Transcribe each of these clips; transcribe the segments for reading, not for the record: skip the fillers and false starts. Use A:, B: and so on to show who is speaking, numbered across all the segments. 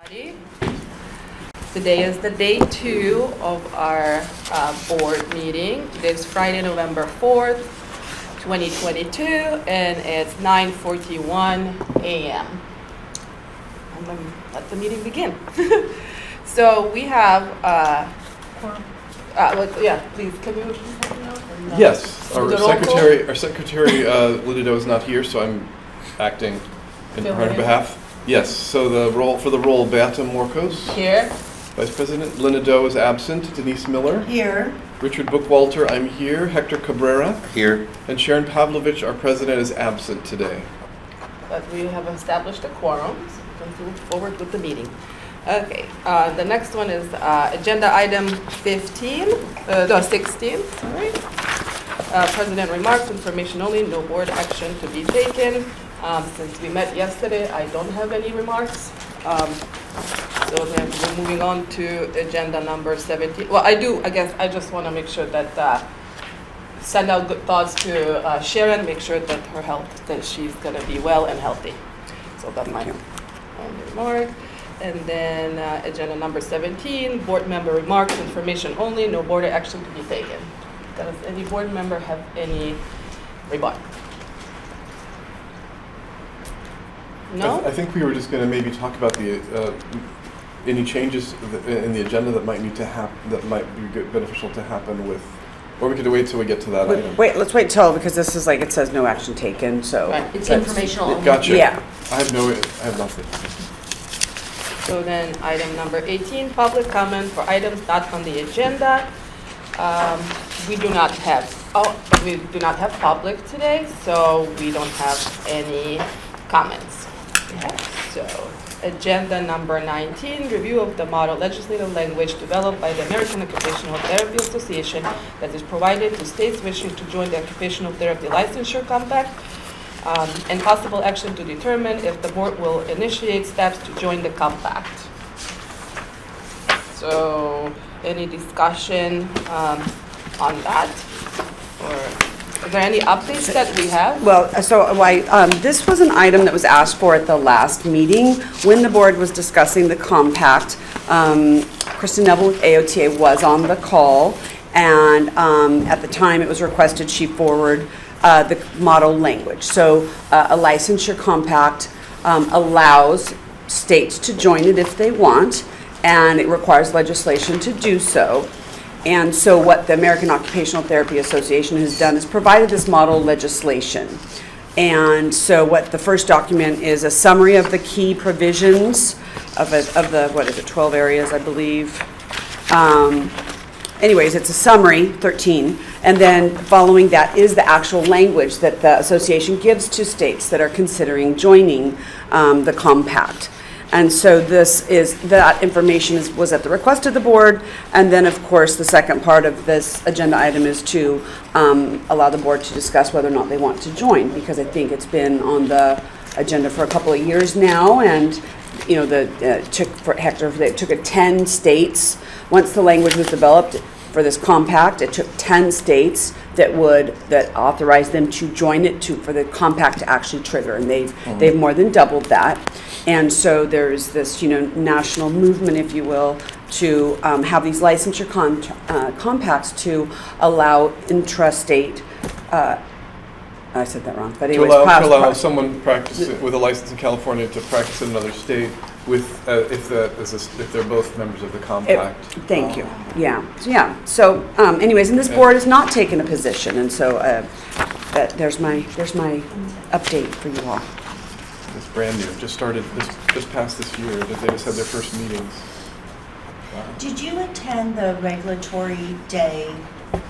A: Everybody. Today is the day 2 of our board meeting. Today is Friday, November 4th, 2022, and it's 9:41 a.m. I'm going to let the meeting begin. So we have, please, can you?
B: Yes, our
A: The roll call?
B: secretary, Linda Doe is not here, so I'm acting on her
A: in.
B: behalf. Yes, so for the role, Beata Morcos.
A: Here.
B: Vice President, Linda Doe is absent, Denise Miller.
C: Here.
B: Richard Bookwalter, I'm here. Hector Cabrera.
D: Here.
B: And Sharon Pavlovich, our president, is absent today.
A: But we have established a quorum, so we can move forward with the meeting. Okay, the next one is agenda item 16, sorry. President remarks, information only, no board action to be taken. Since we met yesterday, I don't have any remarks. So then we're moving on to agenda number 17. Well, I guess I just want to make sure that send out good thoughts to Sharon, make sure that her health, that she's going to be well and healthy. So that's my only remark. And then agenda number 17, board member remarks, information only, no board action to be taken. Does any board member have any remark? No?
B: I think we were just going to maybe talk about the any changes in the agenda that might need to that might be beneficial to happen with, or we could wait till we get to that item.
C: Wait, let's wait till, because this is like, it says no action taken, so.
A: Right.
E: It's informational only.
B: Gotcha.
C: Yeah.
B: I have nothing.
A: So then item number 18, public comment for items not on the agenda. We do not have public today, so we don't have any comments. Okay. So agenda number 19, review of the model legislative language developed by the American Occupational Therapy Association that is provided to states wishing to join the Occupational Therapy Licensure Compact, and possible action to determine if the board will initiate steps to join the compact. So, any discussion on that? Or is there any updates that we have?
C: Well, this was an item that was asked for at the last meeting when the board was discussing the compact. Kristen Neville with AOTA was on the call, and at the time it was requested she forward the model language. So a licensure compact allows states to join it if they want, and it requires legislation to do so. And so what the American Occupational Therapy Association has done is provided this model legislation. And so what the first document is a summary of the key provisions of the 12 areas, I believe. Anyways, it's a summary, 13, and then following that is the actual language that the association gives to states that are considering joining the compact. And so that information was at the request of the board, and then of course the second part of this agenda item is to allow the board to discuss whether or not they want to join, because I think it's been on the agenda for a couple of years now, and you know, it took 10 states. Once the language was developed for this compact, it took 10 states that authorized them to join it for the compact to actually trigger, and they've more than doubled that. And so there's this, national movement, if you will, to have these licensure compacts to allow intrastate. I said that wrong, but anyways,
B: to allow someone with a license in California to practice in another state if they're both members of the compact.
C: Thank you. Yeah. So, anyways, and this board has not taken a position, and so there's my update for you all.
B: It's brand new. Just started. Just passed this year. They just had their first meetings. Wow.
E: Did you attend the regulatory day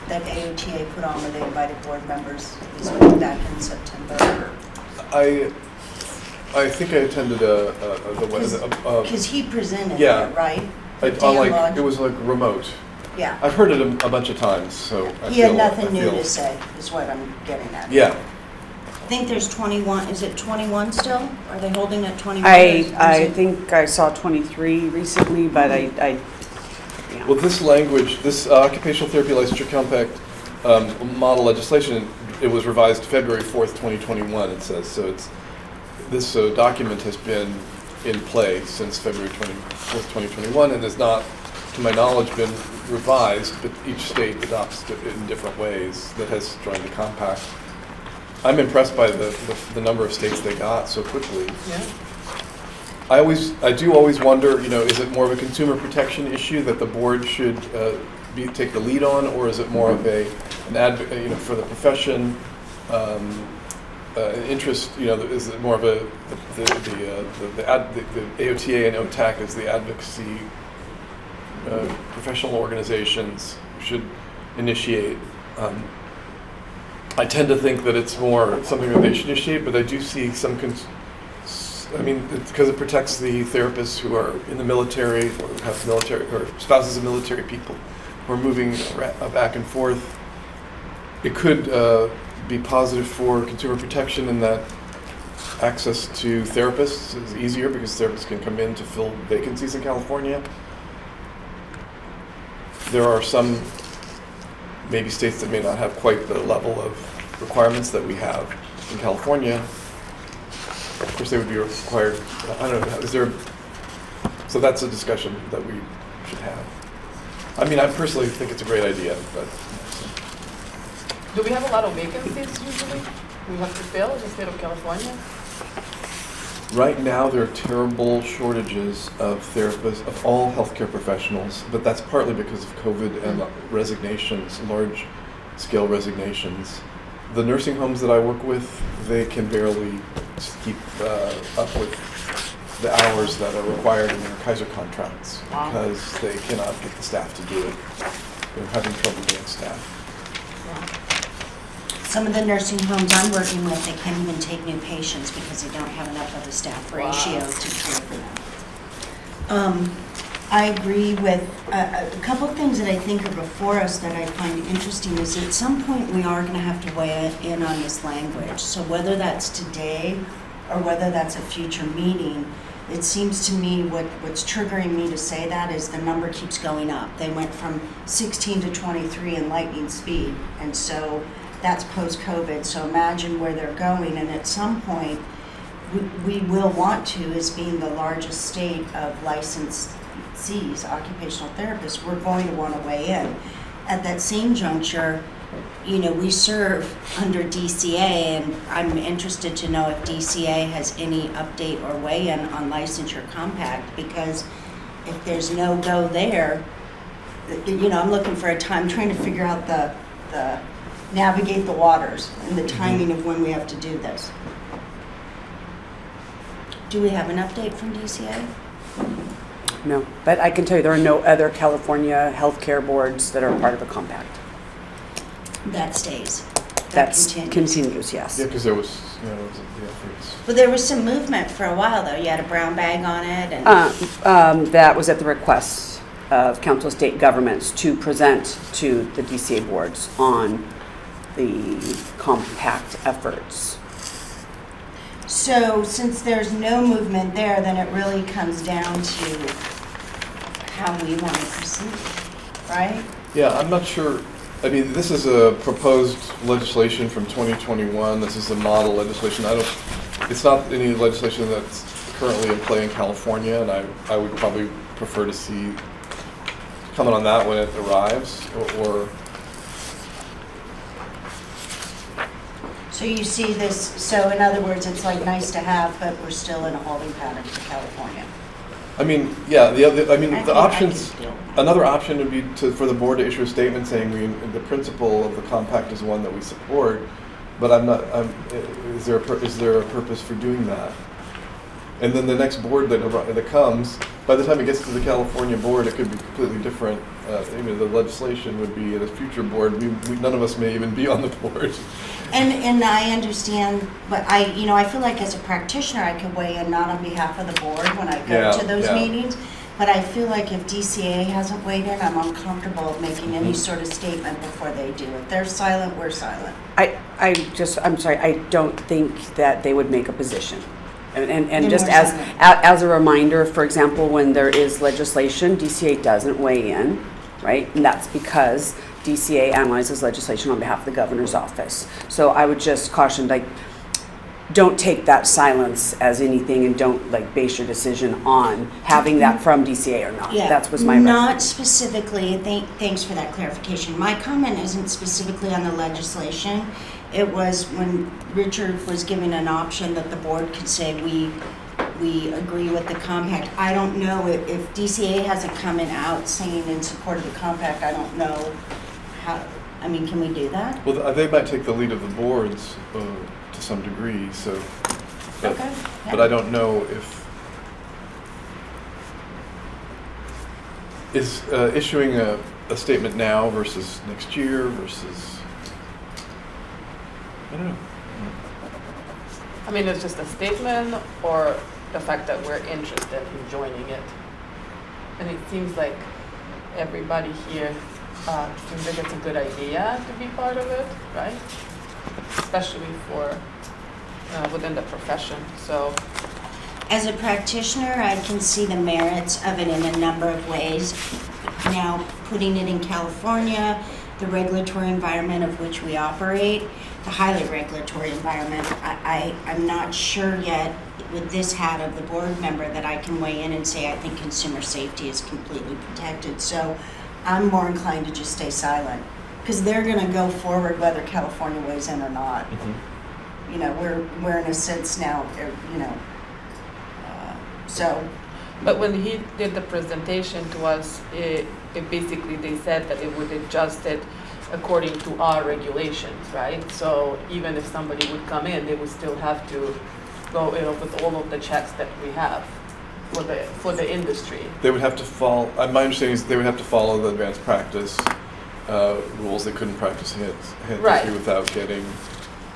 E: that AOTA put on where they invited board members? It was back in September.
B: I think I attended
E: Because he presented
B: yeah.
E: it, right?
B: It was like remote.
E: Yeah.
B: I've heard it a bunch of times, so
E: He had nothing new to say, is what I'm getting at.
B: Yeah.
E: I think there's 21. Is it 21 still? Are they holding at 21?
C: I think I saw 23 recently, but I
B: Well, this language, this Occupational Therapy Licensure Compact model legislation, it was revised February 4th, 2021, it says. So this document has been in play since February 24th, 2021, and has not, to my knowledge, been revised, but each state adopts it in different ways that has joined the compact. I'm impressed by the number of states they got so quickly.
A: Yeah.
B: I do always wonder, is it more of a consumer protection issue that the board should take the lead on, or is it more of an advocate, for the profession, interest? Is it more of the AOTA and OTAC as the advocacy professional organizations should initiate? I tend to think that it's more something that they should initiate, but I do see some. It's because it protects the therapists who are in the military or have military or spouses of military people who are moving back and forth. It could be positive for consumer protection in that access to therapists is easier because therapists can come in to fill vacancies in California. There are some maybe states that may not have quite the level of requirements that we have in California. Of course, they would be required. I don't know. So that's a discussion that we should have. I personally think it's a great idea, but.
A: Do we have a lot of vacancies usually? We have to fill in the state of California?
B: Right now, there are terrible shortages of therapists, of all healthcare professionals, but that's partly because of COVID and resignations, large-scale resignations. The nursing homes that I work with, they can barely keep up with the hours that are required in their Kaiser contracts because they cannot get the staff to do it. They're having trouble getting staff.
E: Some of the nursing homes I'm working with, they can't even take new patients because they don't have enough of a staff ratio to care for them. I agree with a couple of things that I think are before us that I find interesting is at some point we are going to have to weigh in on this language. So whether that's today or whether that's a future meeting, it seems to me what's triggering me to say that is the number keeps going up. They went from 16 to 23 in lightning speed, and so that's post-COVID. So imagine where they're going, and at some point we will want to, as being the largest state of licensed occupational therapists, we're going to want to weigh in. At that same juncture, we serve under DCA, and I'm interested to know if DCA has any update or weigh-in on licensure compact, because if there's no go there, I'm looking for a time, trying to figure out the navigate the waters and the timing of when we have to do this. Do we have an update from DCA?
C: No, but I can tell you there are no other California healthcare boards that are part of the compact.
E: That stays.
C: That
E: continues.
C: continues, yes.
B: Yeah, because there was, the efforts.
E: Well, there was some movement for a while, though. You had a brown bag on it. And
C: That was at the request of Council of State Governments to present to the DCA boards on the compact efforts.
E: So since there's no movement there, then it really comes down to how we want to proceed, right?
B: Yeah, I'm not sure. This is a proposed legislation from 2021. This is a model legislation. It's not any legislation that's currently in play in California, and I would probably prefer to see comment on that when it arrives, or
E: So you see this, so in other words, it's like nice to have, but we're still in a holding pattern for California.
B: The options, another option would be for the board to issue a statement saying the principle of the compact is one that we support, but is there a purpose for doing that? And then the next board that comes, by the time it gets to the California board, it could be completely different. The legislation would be at a future board. None of us may even be on the board.
E: And I understand, but I feel like as a practitioner, I could weigh in not on behalf of the board when I go to those meetings. But I feel like if DCA hasn't weighed in, I'm uncomfortable making any sort of statement before they do it. They're silent, we're silent.
C: I'm sorry, I don't think that they would make a position. And just
E: we're
C: as a reminder, for example, when there is legislation, DCA doesn't weigh in, right? And that's because DCA analyzes legislation on behalf of the governor's office. So I would just caution, don't take that silence as anything and don't like base your decision on having that from DCA or not.
E: Yeah,
C: That was my
E: not specifically, thanks for that clarification. My comment isn't specifically on the legislation. It was when Richard was given an option that the board could say, we agree with the compact. I don't know if DCA hasn't come out saying in support of the compact, I don't know how, I mean, can we do that?
B: Well, they might take the lead of the boards to some degree, so, but,
E: Okay,
B: but
E: yeah.
B: I don't know if, is issuing a statement now versus next year versus, I don't know.
A: I mean, it's just a statement or the fact that we're interested in joining it. And it seems like everybody here seems like it's a good idea to be part of it, right? Especially for within the profession. So
E: As a practitioner, I can see the merits of it in a number of ways. Now, putting it in California, the regulatory environment of which we operate, the highly regulatory environment, I'm not sure yet with this hat of the board member that I can weigh in and say I think consumer safety is completely protected. So I'm more inclined to just stay silent because they're going to go forward whether California weighs in or not.
B: Mm-hmm.
E: You know, we're in a sense now, you know, so.
A: but when he did the presentation to us, it basically they said that it would adjust it according to our regulations, right? So even if somebody would come in, they would still have to go with all of the checks that we have for the industry.
B: They would have to follow, my understanding is they would have to follow the advanced practice rules. They couldn't practice hand
A: Right.
B: history without getting,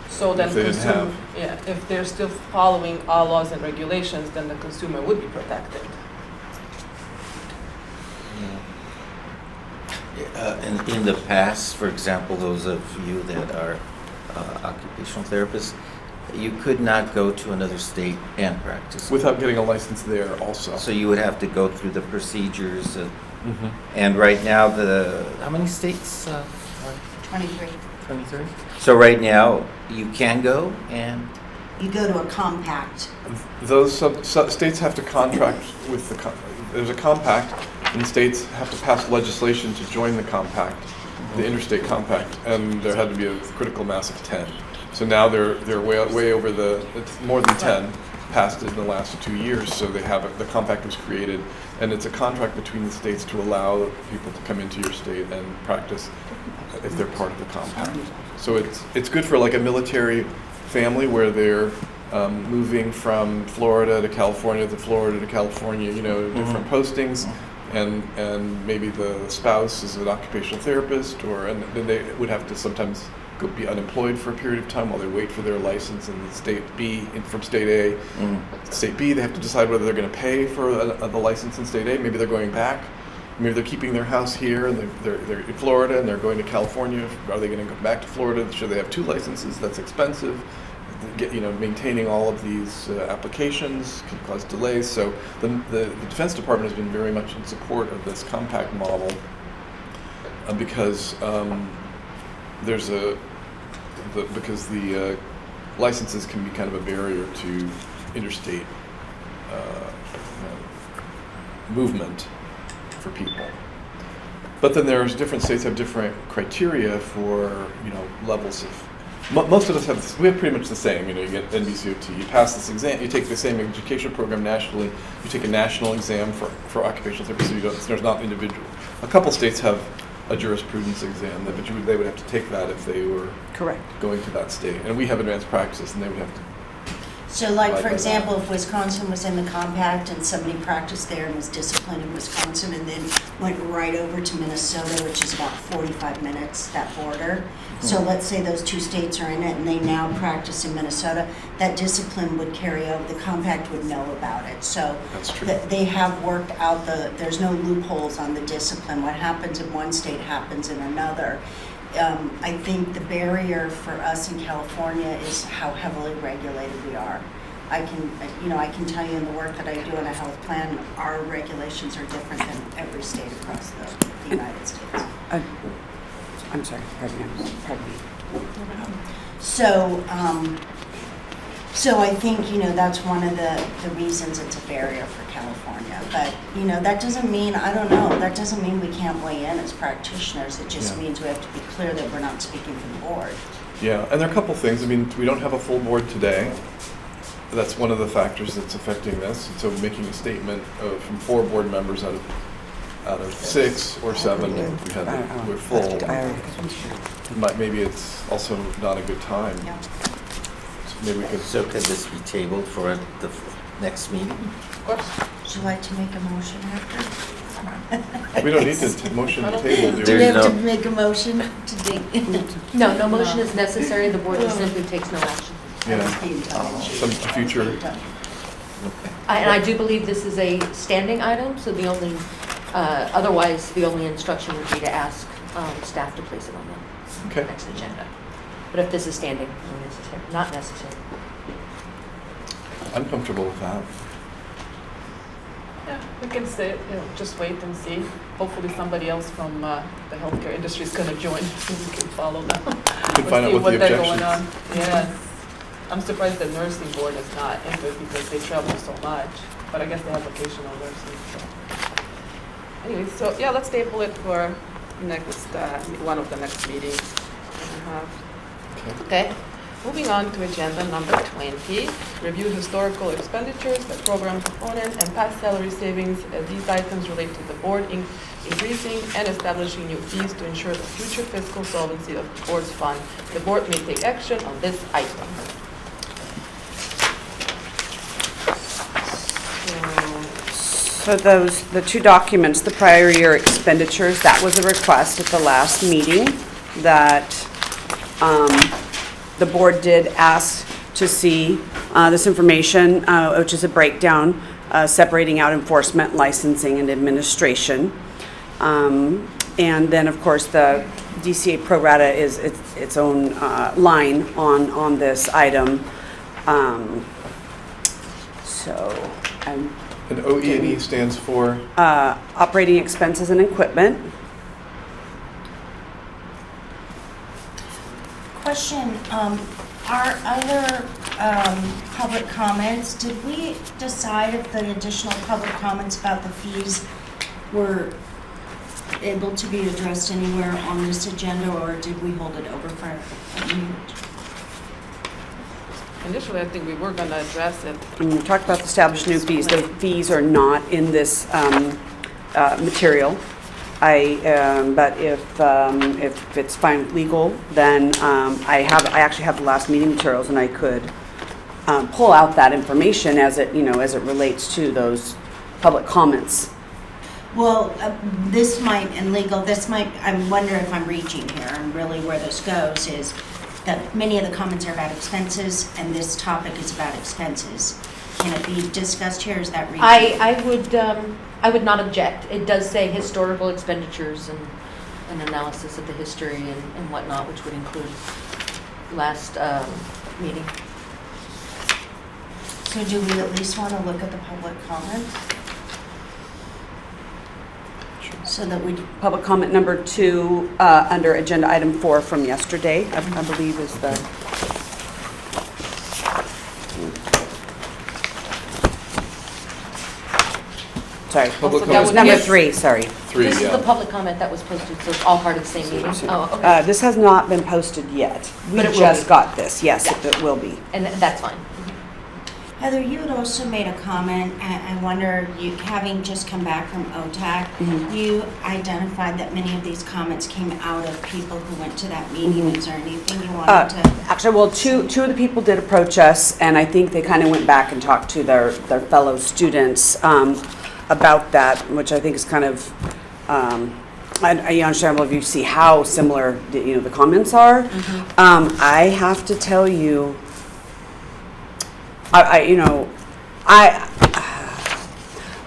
A: So then
B: if they didn't have.
A: yeah, if they're still following our laws and regulations, then the consumer would be protected.
D: In the past, for example, those of you that are occupational therapists, you could not go to another state and practice.
B: Without getting a license there also.
D: So you would have to go through the procedures.
B: Mhm.
D: And right now, how many states?
E: 23.
D: 23? So right now, you can go and,
E: You go to a compact.
B: Those states have to contract with there's a compact, and states have to pass legislation to join the compact, the interstate compact, and there had to be a critical mass of 10. So now they're way over it's more than 10 passed in the last 2 years. So they have the compact was created, and it's a contract between the states to allow people to come into your state and practice if they're part of the compact. So it's good for like a military family where they're moving from Florida to California to California, you know, different postings, and maybe the spouse is an occupational therapist, and then they would have to sometimes be unemployed for a period of time while they wait for their license in state B, from state A. State B, they have to decide whether they're going to pay for the license in state A. Maybe they're going back. Maybe they're keeping their house here and they're in Florida and they're going to California. Are they going to go back to Florida? Should they have 2 licenses? That's expensive. Maintaining all of these applications can cause delays. So the Defense Department has been very much in support of this compact model because there's because the licenses can be kind of a barrier to interstate movement for people. But then there's different states have different criteria for levels of. Most of us we have pretty much the same. You get NBCOT. You pass this exam. You take the same education program nationally. You take a national exam for occupational therapy. So there's not individual. A couple states have a jurisprudence exam, but they would have to take that if they were
C: Correct.
B: going to that state. And we have advanced practice, and they would have to.
E: So like, for example, if Wisconsin was in the compact and somebody practiced there and was disciplined in Wisconsin and then went right over to Minnesota, which is about 45 minutes, that border. So let's say those 2 states are in it and they now practice in Minnesota, that discipline would carry over, the compact would know about it. So
B: That's true.
E: they have worked out there's no loopholes on the discipline. What happens in one state happens in another. I think the barrier for us in California is how heavily regulated we are. I can tell you in the work that I do in a health plan, our regulations are different than every state across the United States.
C: I'm sorry, pardon me.
E: So, So I think, that's one of the reasons it's a barrier for California. But, that doesn't mean, I don't know, that doesn't mean we can't weigh in as practitioners. It just
B: Yeah.
E: means we have to be clear that we're not speaking for the board.
B: Yeah, and there are a couple things. I mean, we don't have a full board today. That's one of the factors that's affecting this. And so making a statement from 4 board members out of 6 or 7, if we had we're full. Maybe it's also not a good time.
E: Yeah.
B: So maybe we could.
D: So could this be tabled for the next meeting?
A: Of course.
E: Would you like to make a motion after?
B: We don't need to motion to table, do
E: Do we
B: we?
E: have to make a motion to dig?
F: No motion is necessary, the board just simply takes no action.
B: Yeah, some future.
D: Okay.
F: And I do believe this is a standing item, so the only, otherwise, the only instruction would be to ask staff to place it on the
B: Okay.
F: next agenda. But if this is standing, not necessary.
B: I'm comfortable with that.
A: Yeah, we can say, just wait and see. Hopefully somebody else from the healthcare industry is going to join so we can follow them.
B: We can find out what the
A: they're going on.
B: objections.
A: Yes. I'm surprised the nursing board is not into it because they travel so much. But I guess they have vocational nursing. So. Anyway, so yeah, let's table it for next one of the next meetings we have. Okay. Moving on to agenda number 20, review historical expenditures, the program component, and past salary savings as these items relate to the board increasing and establishing new fees to ensure the future fiscal solvency of the board's fund. The board may take action on this item.
C: So the 2 documents, the prior year expenditures, that was a request at the last meeting that the board did ask to see this information, which is a breakdown separating out enforcement, licensing, and administration. And then, of course, the DCA pro rata is its own line on this item.
B: And OE&E stands for?
C: Operating expenses and equipment.
E: Question, our other public comments, did we decide if the additional public comments about the fees were able to be addressed anywhere on this agenda, or did we hold it over for a minute?
A: Initially, I think we were going to address it.
C: And we talked about the established new fees. The fees are not in this material. But if it's fine with legal, then I actually have the last meeting materials, and I could pull out that information as it relates to those public comments.
E: Well, this might, and legal, I wonder if I'm reaching here, and really where this goes is that many of the comments are about expenses, and this topic is about expenses. Can it be discussed here, is that reaching?
F: I would not object. It does say historical expenditures and an analysis of the history and whatnot, which would include last meeting.
E: So do we at least want to look at the public comments? So that we,
C: Public comment number 2 under agenda item 4 from yesterday, I believe is the. Sorry,
B: Public
C: that was
B: comment.
C: number
F: Yes.
C: 3, sorry.
B: 3,
F: This is
B: yeah.
F: the public comment that was posted, so it's all part of the same meeting? Oh, okay.
C: This has not been posted yet. We
F: But it will
C: just
F: be.
C: got this, yes,
F: Yeah.
C: it will be.
F: And that's fine.
E: Heather, you had also made a comment, I wonder, you, having just come back from OTAC, you identified that many of these comments came out of people who went to that meeting. Is there anything you wanted to?
C: Actually, well, two of the people did approach us, and I think they kind of went back and talked to their fellow students about that, which I think is kind of, I understand if you see how similar the comments are. I have to tell you,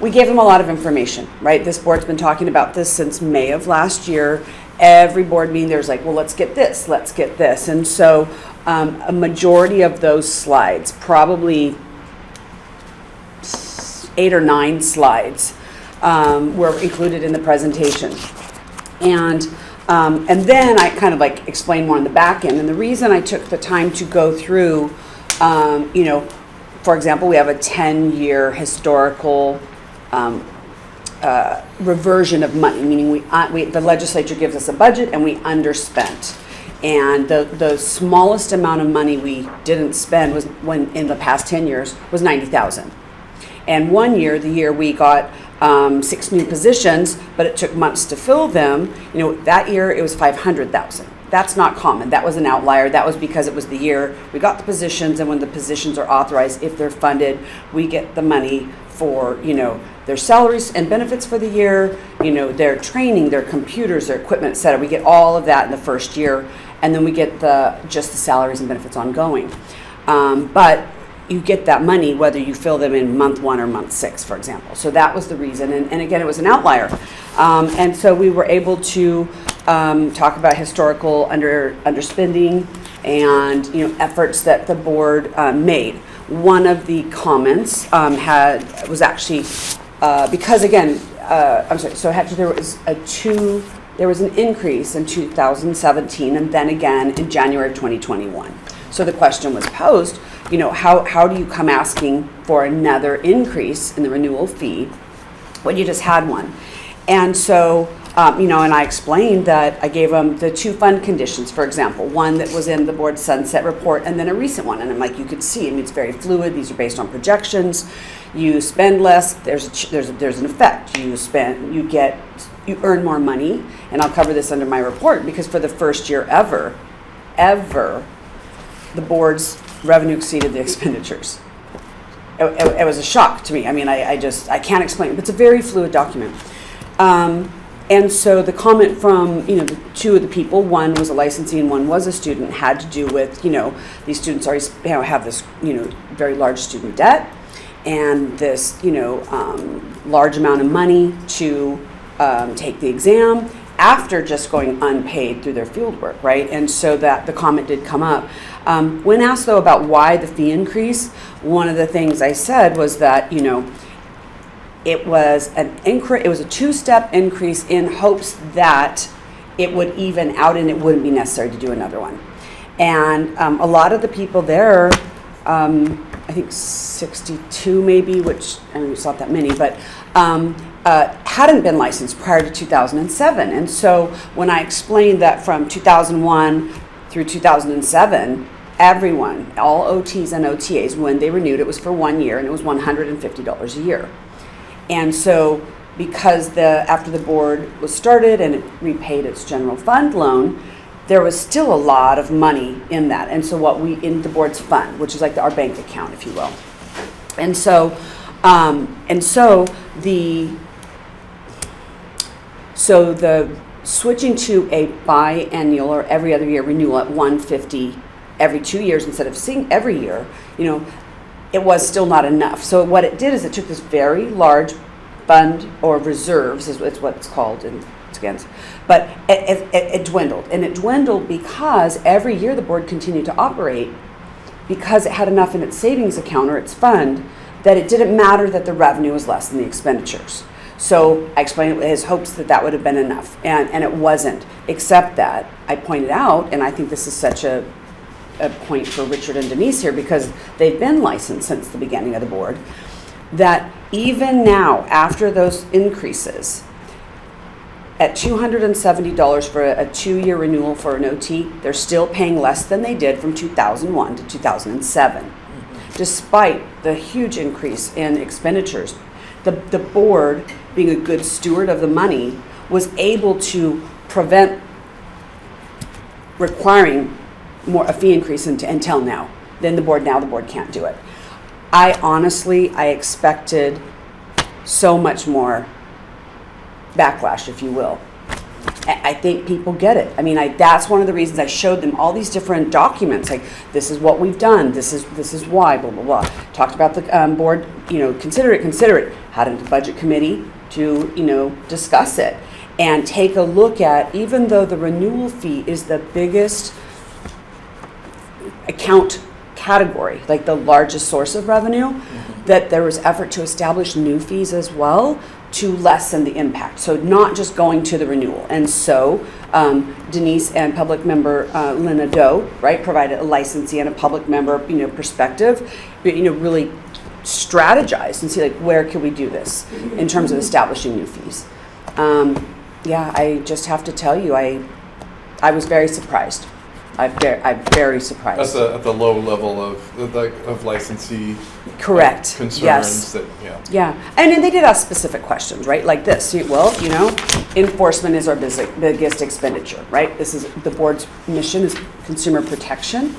C: we gave them a lot of information, right? This board's been talking about this since May of last year. Every board meeting, there's like, well, let's get this. And so a majority of those slides, probably 8 or 9 slides, were included in the presentation. And then I kind of like explained more on the back end. And the reason I took the time to go through You know, for example, we have a 10-year historical reversion of money, meaning the legislature gives us a budget and we underspent. And the smallest amount of money we didn't spend was when in the past 10 years was $90,000. And one year, the year we got 6 new positions, but it took months to fill them, you know, that year it was $500,000. That's not common. That was an outlier. That was because it was the year we got the positions, and when the positions are authorized, if they're funded, we get the money for, you know, their salaries and benefits for the year, you know, their training, their computers, their equipment, et cetera. We get all of that in the first year, and then we get just the salaries and benefits ongoing. But you get that money whether you fill them in month 1 or month 6, for example. So that was the reason, and again, it was an outlier. And so we were able to talk about historical underspending and, you know, efforts that the board made. One of the comments was actually because again, I'm sorry. So there was an increase in 2017, and then again in January of 2021. So the question was posed, you know, how do you come asking for another increase in the renewal fee when you just had one? And so, you know, and I explained that I gave them the 2 fund conditions, for example, one that was in the board sunset report and then a recent one. And I'm like, you could see, I mean, it's very fluid. These are based on projections. You spend less, there's an effect. You earn more money. And I'll cover this under my report because for the first year ever, the board's revenue exceeded the expenditures. It was a shock to me. I mean, I can't explain it, but it's a very fluid document. And so the comment from, you know, the 2 of the people, one was a licensee and one was a student, had to do with, you know, these students already, you know, have this, you know, very large student debt and this, you know, large amount of money to take the exam after just going unpaid through their field work, right? And so that the comment did come up. When asked though about why the fee increase, one of the things I said was that, you know, it was a 2-step increase in hopes that it would even out and it wouldn't be necessary to do another one. And a lot of the people there, I think 62 maybe, which I mean, it's not that many, but hadn't been licensed prior to 2007. And so when I explained that from 2001 through 2007, everyone, all OTs and OTAs, when they renewed, it was for 1 year and it was $150 a year. And so because after the board was started and it repaid its general fund loan, there was still a lot of money in that. And so in the board's fund, which is like our bank account, if you will. And so the switching to a biannual or every other year renewal at $150 every 2 years instead of seeing every year, you know, it was still not enough. So what it did is it took this very large fund or reserves is what it's called in against, but it dwindled, and it dwindled because every year the board continued to operate because it had enough in its savings account or its fund that it didn't matter that the revenue was less than the expenditures. So I explained his hopes that would have been enough, and it wasn't, except that I pointed out, and I think this is such a point for Richard and Denise here because they've been licensed since the beginning of the board, that even now, after those increases, at $270 for a 2-year renewal for an OT, they're still paying less than they did from 2001 to 2007, despite the huge increase in expenditures. The board, being a good steward of the money, was able to prevent requiring a fee increase until now. Then the board can't do it. I expected so much more backlash, if you will. I think people get it. I mean, that's one of the reasons I showed them all these different documents, like this is what we've done, this is why, blah, blah, blah. Talked about the board, you know, consider it. Had a budget committee to, you know, discuss it and take a look at, even though the renewal fee is the biggest account category, like the largest source of revenue, that there was effort to establish new fees as well to lessen the impact. So not just going to the renewal. And so Denise and public member Lena Doe, right, provided a licensee and a public member, perspective, really strategize and see like where can we do this in terms of establishing new fees. Yeah, I just have to tell you, I was very surprised. I'm very surprised.
B: At the low level of licensee
C: Correct.
B: Concerns
C: Yes.
B: that
C: Yeah, and then they did ask specific questions, right? Like this, well, enforcement is our biggest expenditure, right? This is the board's mission is consumer protection.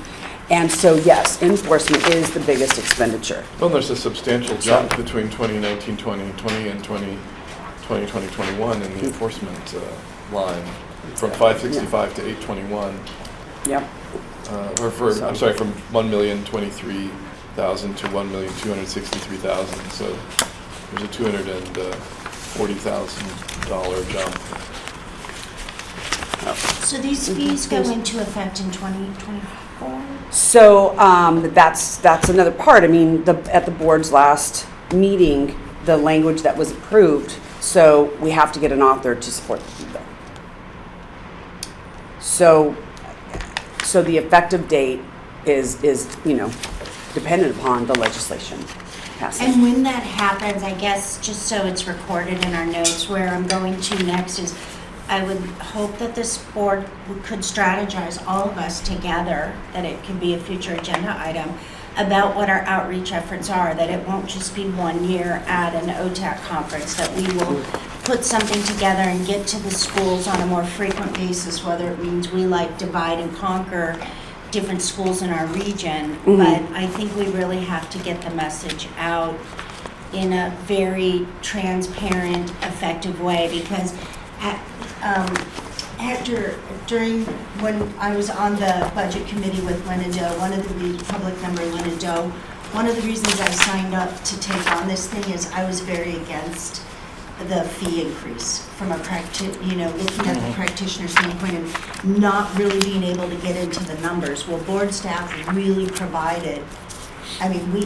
C: And so, yes, enforcement is the biggest expenditure.
B: Well, there's a substantial jump between 2019-2020 and 2020-2021 in the enforcement line, from 565 to 821.
C: Yep.
B: I'm sorry, from 1,023,000 to 1,263,000. So there's a $240,000 jump.
E: So these fees go into effect in 2024?
C: So that's another part. I mean, at the board's last meeting, the language that was approved, so we have to get an author to support the fee bill. So the effective date is dependent upon the legislation passing.
E: And when that happens, I guess, just so it's recorded in our notes, where I'm going to next is, I would hope that this board could strategize, all of us together, that it could be a future agenda item, about what our outreach efforts are, that it won't just be 1 year at an OTAC conference, that we will put something together and get to the schools on a more frequent basis, whether it means we divide and conquer different schools in our region.
C: Mm-hmm.
E: But I think we really have to get the message out in a very transparent, effective way, because when I was on the budget committee with Lena Doe, public member Lena Doe, one of the reasons I signed up to take on this thing is I was very against the fee increase from looking at the practitioner standpoint and not really being able to get into the numbers. Well, board staff really provided. I mean, we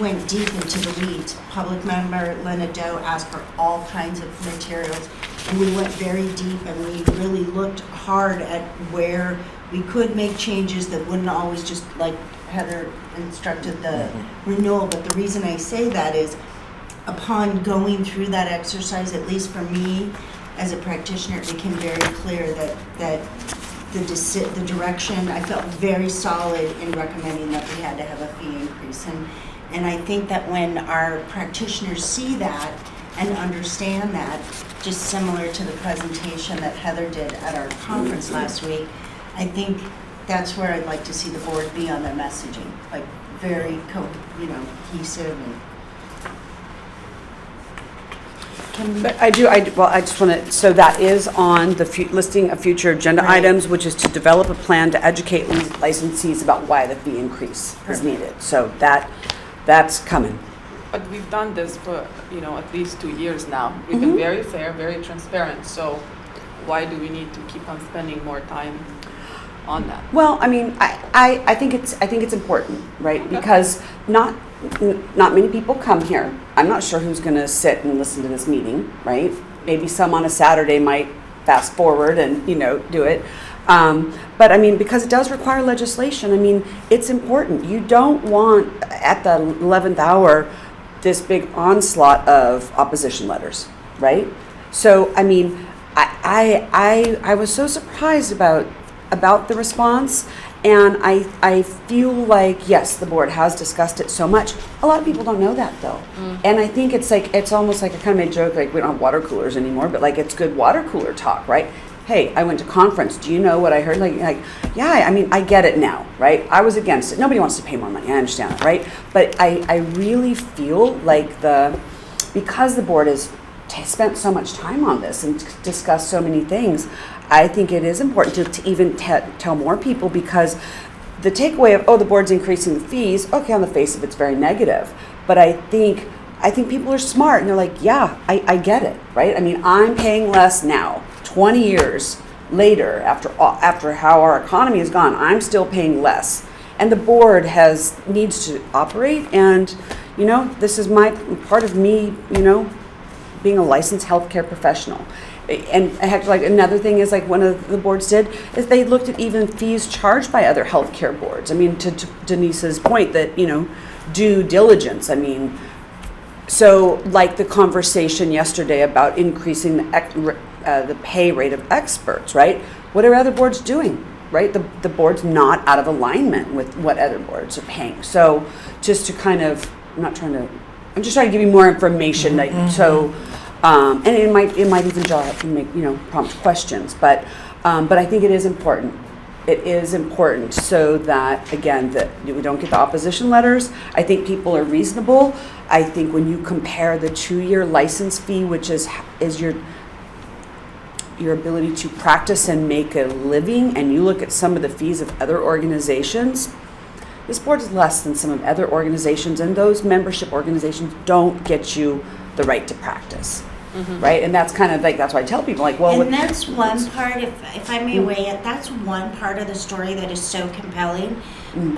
E: went deep into the weeds. Public member Lena Doe asked for all kinds of materials, and we went very deep, and we really looked hard at where we could make changes that wouldn't always just, like Heather instructed, the renewal. But the reason I say that is, upon going through that exercise, at least for me as a practitioner, it became very clear that the direction, I felt very solid in recommending that we had to have a fee increase. And I think that when our practitioners see that and understand that, just similar to the presentation that Heather did at our conference last week, I think that's where I'd like to see the board be on their messaging, like very cohesive and
C: But I just want to, so that is on the listing of future agenda
E: Right.
C: items, which is to develop a plan to educate licensees about why the fee increase is
E: Perfect.
C: needed. So that's coming.
A: But we've done this for, at least 2 years now. We've been very fair, very transparent, so why do we need to keep on spending more time on that?
C: Well, I mean, I think it's important, right? Because not many people come here. I'm not sure who's going to sit and listen to this meeting, right? Maybe some on a Saturday might fast forward and do it. But I mean, because it does require legislation. I mean, it's important. You don't want at the 11th hour this big onslaught of opposition letters, right? So I mean, I was so surprised about the response. And I feel like, yes, the board has discussed it so much. A lot of people don't know that, though. And I think it's almost like I kind of made a joke, like we don't have water coolers anymore, but like it's good water cooler talk, right? Hey, I went to conference. Do you know what I heard? Like yeah, I mean, I get it now, right? I was against it. Nobody wants to pay more money. I understand that, right? But I really feel like because the board has spent so much time on this and discussed so many things, I think it is important to even tell more people, because the takeaway of, the board's increasing the fees, okay, on the face of it's very negative. But I think people are smart and they're like, yeah, I get it, right? I mean, I'm paying less now, 20 years later, after how our economy has gone, I'm still paying less. And the board needs to operate and, you know, this is my, part of me, you know, being a licensed healthcare professional. And heck, like another thing is like one of the boards did is they looked at even fees charged by other healthcare boards. I mean, to Denise's point that, you know, due diligence. I mean, so like the conversation yesterday about increasing the pay rate of experts, right? What are other boards doing, right? The board's not out of alignment with what other boards are paying. So just to kind of, I'm just trying to give you more information that, so. And it might even draw up and make, you know, prompt questions, but I think it is important. It is important so that, again, that we don't get the opposition letters. I think people are reasonable. I think when you compare the 2-year license fee, which is your ability to practice and make a living, and you look at some of the fees of other organizations, this board is less than some of other organizations, and those membership organizations don't get you the right to practice. Right, and that's kind of like, that's why I tell people, like, well,
E: And that's one part, if I may weigh it, that's one part of the story that is so compelling.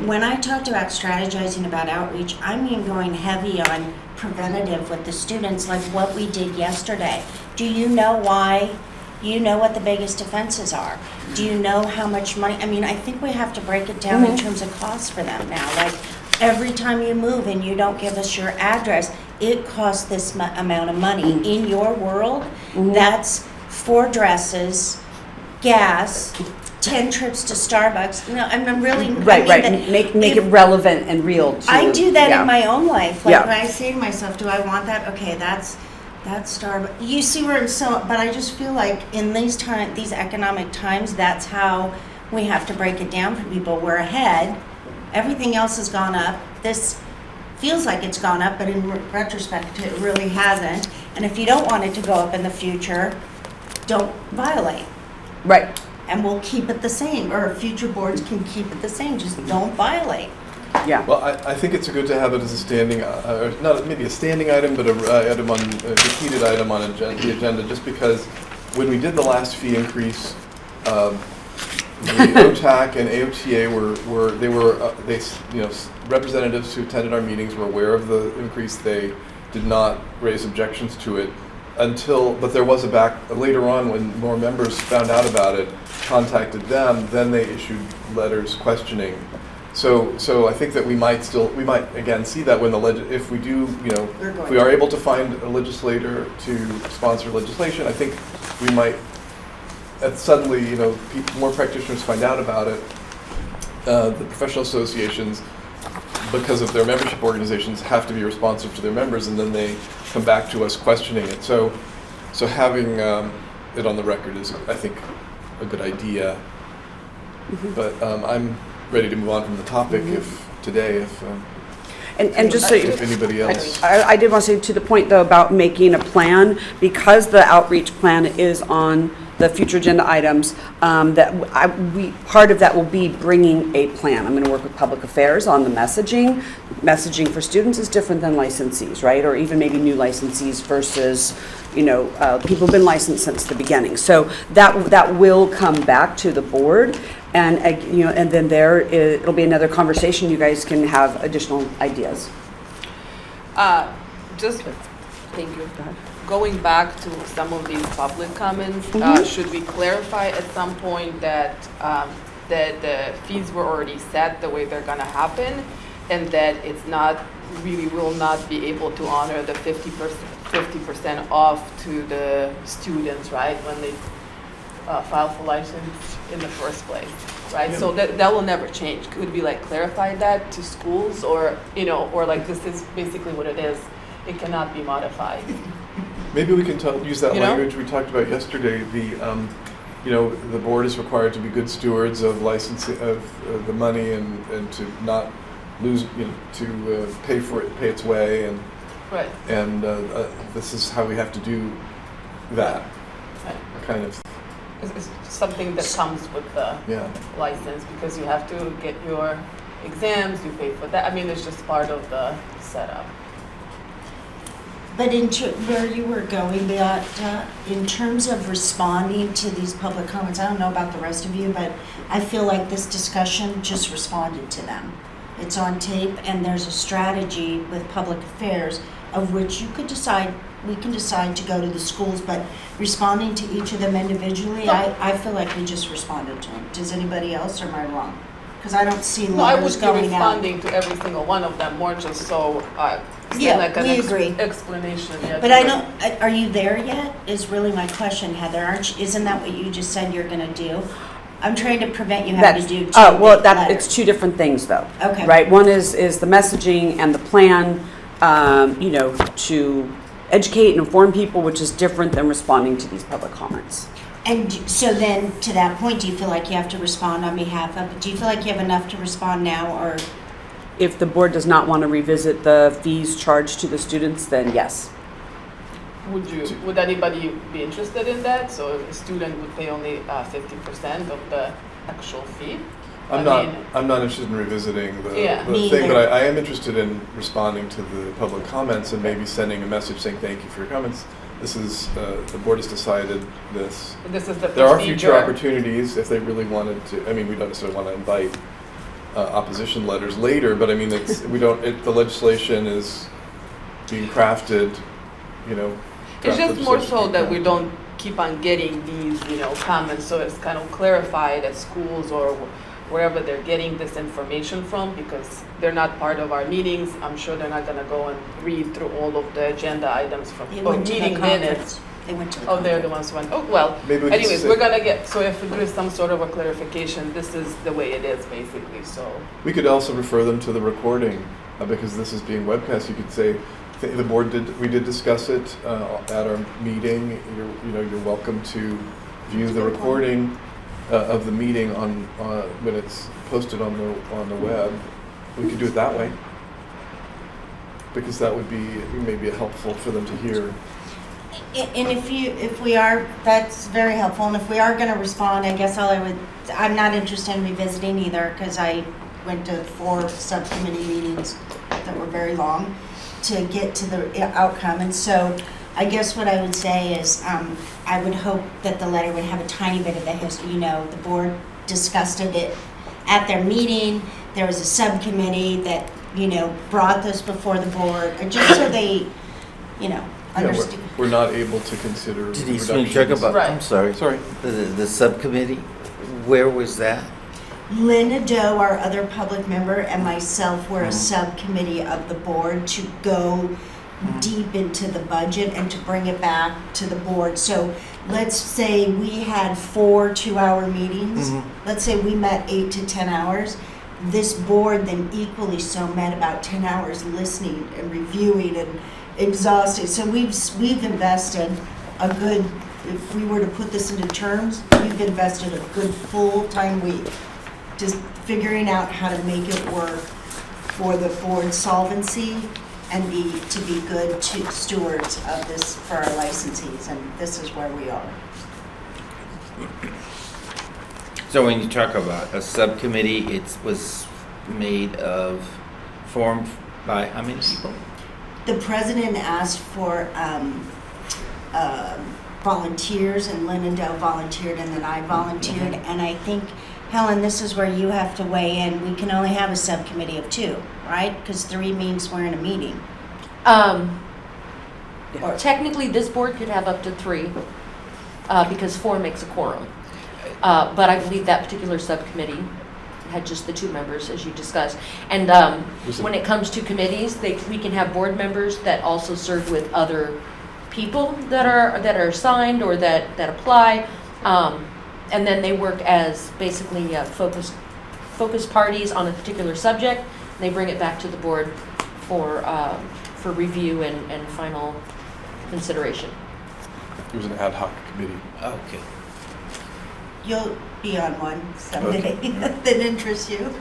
E: When I talked about strategizing about outreach, I mean going heavy on preventative with the students, like what we did yesterday. Do you know why? You know what the biggest offenses are. Do you know how much money? I mean, I think we have to break it down in terms of costs for them now. Like, every time you move and you don't give us your address, it costs this amount of money. In your world, that's 4 dresses, gas, 10 trips to Starbucks. No, I'm really...
C: right. Make it relevant and real to...
E: I do that
C: yeah.
E: in my own life. Like,
C: Yeah.
E: when I say to myself, do I want that? Okay, that's Starbucks. You see where I'm so... But I just feel like in these economic times, that's how we have to break it down for people. We're ahead. Everything else has gone up. This feels like it's gone up, but in retrospect, it really hasn't. And if you don't want it to go up in the future, don't violate.
C: Right.
E: And we'll keep it the same, or future boards can keep it the same, just don't violate.
C: Yeah.
B: Well, I think it's good to have it as a standing, not maybe a standing item, but a item on a repeated item on the agenda, just because when we did the last fee increase, the OTAC and AOTA representatives who attended our meetings were aware of the increase. They did not raise objections to it but there was later on when more members found out about it, contacted them, then they issued letters questioning. So I think that we might again see that when if we do, if we are able to find a legislator to sponsor legislation, I think we might suddenly, more practitioners find out about it. The professional associations, because of their membership organizations, have to be responsive to their members, and then they come back to us questioning it. So having it on the record is, I think, a good idea. But I'm ready to move on from the topic
C: And just so
B: if anybody else.
C: I did want to say to the point though about making a plan, because the outreach plan is on the future agenda items, part of that will be bringing a plan. I'm going to work with public affairs on the messaging. Messaging for students is different than licensees, right? Or even maybe new licensees versus, people who've been licensed since the beginning. So that will come back to the board, and and then it'll be another conversation. You guys can have additional ideas.
A: Thank you. Going back to some of these public comments, should we clarify at some point that the fees were already set the way they're going to happen, and that we will not be able to honor the 50% off to the students, right, when they file for license in the first place, right? Yeah. So that will never change. Could we clarify that to schools, or this is basically what it is. It cannot be modified.
B: Maybe we can use that language we talked about yesterday. The board is required to be good stewards of licensing of the money and to not lose, to pay its way, and
A: right.
B: And this is how we have to do that.
A: Right.
B: Kind of.
A: It's something that comes with the license, because you have to get your exams, you pay for that. I mean, it's just part of the setup.
E: But where you were going, Beata, in terms of responding to these public comments, I don't know about the rest of you, but I feel like this discussion just responded to them. It's on tape, and there's a strategy with public affairs of which you could decide, we can decide to go to the schools, but responding to each of them individually, I feel like we just responded to them. Does anybody else, or am I wrong? Because I don't see
A: No, I would
E: letters
A: be
E: going out.
A: responding to every single one of them, more just so,
E: Yeah,
A: like an
E: we agree.
A: explanation, yeah.
E: But I don't, are you there yet, is really my question, Heather. Isn't that what you just said you're gonna do? I'm trying to prevent you having to do two
C: Well,
E: big
C: that, it's
E: letters.
C: two different things, though.
E: Okay.
C: Right? One is the messaging and the plan, you know, to educate and inform people, which is different than responding to these public comments.
E: And so then, to that point, do you feel like you have to respond on behalf of, do you feel like you have enough to respond now, or?
C: If the board does not want to revisit the fees charged to the students, then yes.
A: Would anybody be interested in that? So a student would pay only 50% of the actual fee?
B: I'm not interested in revisiting the
E: Me
B: thing,
E: either.
B: but I am interested in responding to the public comments and maybe sending a message saying thank you for your comments. This is, the board has decided this.
A: This is the
B: There are future
A: procedure.
B: opportunities if they really wanted to, I mean, we don't necessarily want to invite opposition letters later, but I mean, it's, the legislation is being crafted, you know.
A: It's
B: draft
A: just more
B: legislation
A: so
B: being
A: that we
B: crafted.
A: don't keep on getting these, you know, comments, so it's kind of clarified at schools or wherever they're getting this information from, because they're not part of our meetings. I'm sure they're not gonna go and read through all of the agenda items from,
E: They
A: or
E: went to the
A: meeting
E: conference.
A: minutes.
E: They went to the
A: Oh, they're the
E: conference.
A: ones who went, oh, well,
B: Maybe we can
A: anyways,
B: say-
A: we're gonna get, so if there is some sort of a clarification, this is the way it is, basically, so.
B: We could also refer them to the recording, because this is being webcast. You could say, the board we did discuss it at our meeting. You're welcome to view the recording of the meeting when it's posted on the web. We could do it that way, because that would be maybe helpful for them to hear.
E: And if we are, that's very helpful, and if we are gonna respond, I guess I'm not interested in revisiting either, because I went to 4 subcommittee meetings that were very long to get to the outcome, and so I guess what I would say is, I would hope that the letter would have a tiny bit of the history, you know, the board discussed it at their meeting, there was a subcommittee that, you know, brought this before the board, and just so they, you know,
B: Yeah,
E: understand.
B: we're not able to consider
D: Denise,
B: reductions.
D: when you talk about,
A: Right.
D: I'm sorry.
B: Sorry.
D: The subcommittee, where was that?
E: Linda Doe, our other public member, and myself were a subcommittee of the board to go deep into the budget and to bring it back to the board. So let's say we had 4 two-hour meetings. Let's say we met 8 to 10 hours. This board then equally so met about 10 hours listening and reviewing and exhausted. So we've invested a good, if we were to put this into terms, we've invested a good full-time week just figuring out how to make it work for the board's solvency and to be good stewards of this for our licensees, and this is where we are.
D: So when you talk about a subcommittee, it was formed by how many people?
E: The president asked for volunteers, and Lynn and Dell volunteered, and then I volunteered, and I think, Helen, this is where you have to weigh in. We can only have a subcommittee of 2, right? Because 3 means we're in a meeting.
F: Technically, this board could have up to 3, because 4 makes a quorum. But I believe that particular subcommittee had just the 2 members, as you discussed. And when it comes to committees, we can have board members that also serve with other people that are assigned or that apply. And then they work as basically focus parties on a particular subject. They bring it back to the board for review and final consideration.
B: It was an ad hoc committee.
D: Okay.
E: You'll be on one someday that interests you.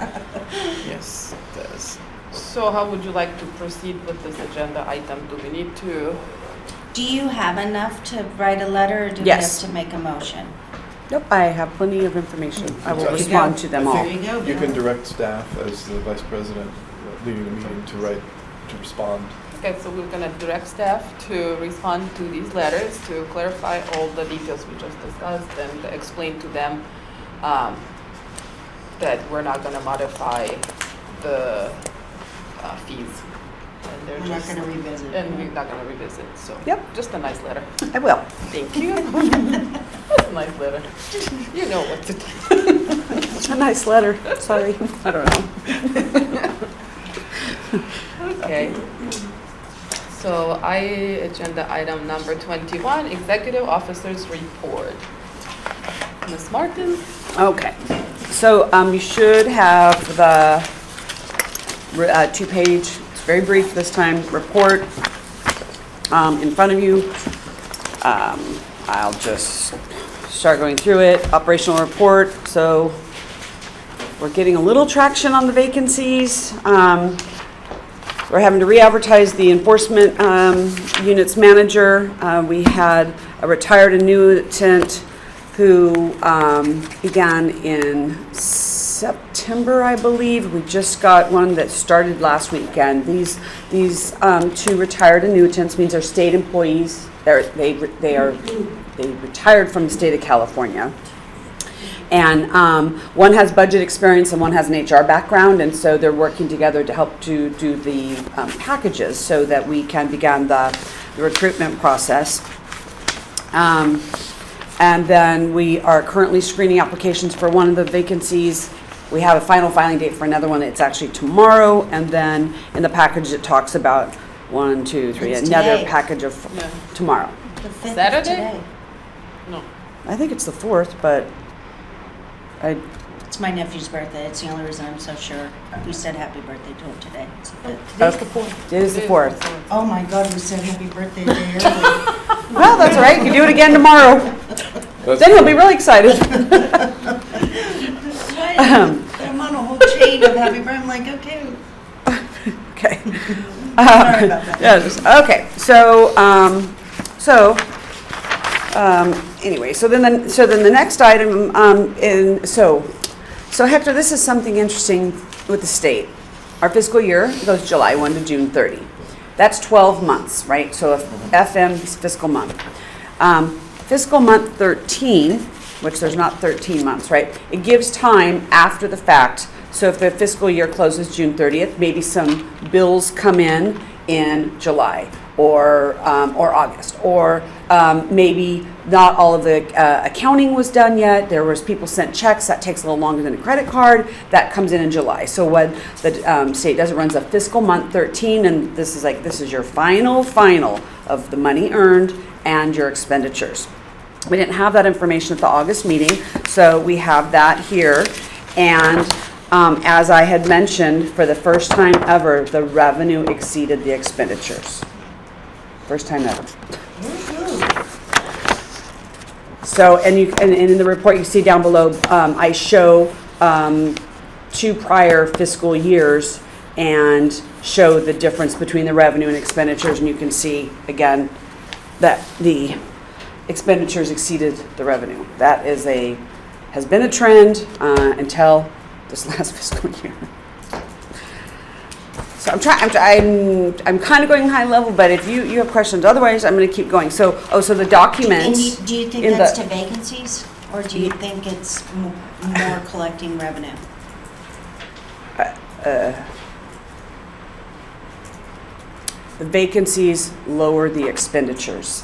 D: Yes, it does.
A: So how would you like to proceed with this agenda item? Do we need to?
E: Do you have enough to write a letter, or do we
C: Yes.
E: have to make a motion?
C: Nope, I have plenty of information. I will
B: There you
C: respond
E: go.
C: to them
B: I
C: all.
E: There you go.
B: You can
E: Bill.
B: direct staff as the vice president leading the meeting to respond.
A: Okay, so we're gonna direct staff to respond to these letters, to clarify all the details we just discussed and explain to them that we're not gonna modify the fees. And they're
E: We're not
A: just-
E: gonna revisit.
A: And we're not gonna revisit, so.
C: Yep.
A: Just a nice letter.
C: I will.
A: Thank you. Just a nice letter. You know what to do.
C: It's a nice letter. Sorry. I don't know.
A: Okay. So agenda item number 21, Executive Officers Report. Ms. Martin?
C: Okay. So you should have the two-page, it's very brief this time, report in front of you. I'll just start going through it. Operational report. So we're getting a little traction on the vacancies. We're having to re-advertise the enforcement units manager. We had a retired annuitant who began in September, I believe. We just got one that started last weekend. These two retired annuitants means they're state employees. They retired from the state of California. And one has budget experience and one has an HR background, and so they're working together to help to do the packages so that we can begin the recruitment process. And then we are currently screening applications for one of the vacancies. We have a final filing date for another one. It's actually tomorrow. And then in the package, it talks about 1, 2, 3,
E: It's
C: another
E: today.
C: package of
A: Yeah.
C: tomorrow.
E: The 5th of
A: Saturday?
E: today.
A: No.
C: I think it's the 4th, but
E: It's my nephew's birthday. It's the only reason I'm so sure. We said happy birthday to him today. It's the 5th.
F: Today's the 4th.
C: it is the 4th.
E: Oh my God, we said happy birthday a day early.
C: Well, that's all right. You can do it again tomorrow. Then he'll be really excited.
E: I'm on a whole chain of happy birthday. I'm like, okay.
C: Okay.
E: Sorry about that.
C: Yes, okay, anyway, so then the next item, so Hector, this is something interesting with the state. Our fiscal year goes July 1 to June 30. That's 12 months, right? So if FM is fiscal month. Fiscal month 13, which there's not 13 months, right? It gives time after the fact. So if the fiscal year closes June 30th, maybe some bills come in July or August, or maybe not all of the accounting was done yet. There was people sent checks. That takes a little longer than a credit card. That comes in July. So when the state does, it runs a fiscal month 13, and this is your final of the money earned and your expenditures. We didn't have that information at the August meeting, so we have that here. And as I had mentioned, for the first time ever, the revenue exceeded the expenditures. First time ever. So, and in the report you see down below, I show 2 prior fiscal years and show the difference between the revenue and expenditures, and you can see again that the expenditures exceeded the revenue. That has been a trend until this last fiscal year. So I'm kind of going high level, but if you have questions, otherwise I'm going to keep going. So the documents.
E: And do you think
C: in
E: that's
C: the-
E: to vacancies, or do you think it's more collecting revenue?
C: The vacancies lower the expenditures,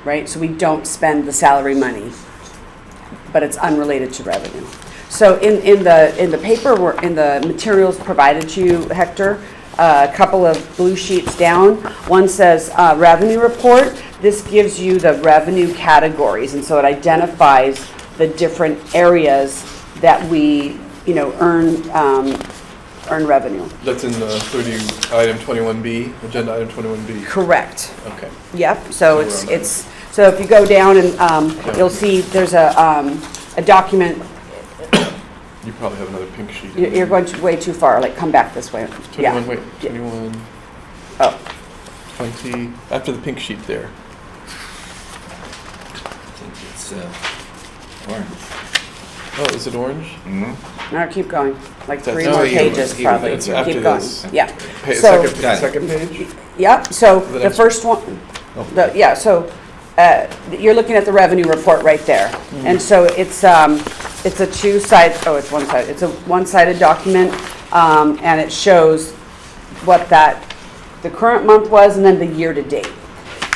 C: right? So we don't spend the salary money, but it's unrelated to revenue. So in the paper, in the materials provided to you, Hector, a couple of blue sheets down. One says revenue report. This gives you the revenue categories, and so it identifies the different areas that we, earn revenue.
B: That's in the 30, item 21B, agenda item 21B.
C: Correct.
B: Okay.
C: Yep. So
B: So we're on
C: so if you go down and you'll see there's a document.
B: You probably have another pink sheet.
C: You're going way too far. Like come back this way.
B: 21,
C: Yeah.
B: wait, 21,
C: Oh.
B: 20, after the pink sheet there.
D: I think it's orange.
B: Oh, is it orange?
D: Mm-hmm.
C: No, keep going. Like
B: That's-
C: 3
B: no,
C: more
B: you-
C: pages
D: you-
C: probably.
B: it's after
C: Keep going.
B: this.
C: Yeah. So
B: Second,
D: Got it.
B: second page?
C: yep. So
B: The
C: the
B: next
C: first one.
B: Oh.
C: So you're looking at the revenue report right there, and so it's a 2-side. Oh, it's one side. It's a one-sided document, and it shows what the current month was, and then the year-to-date.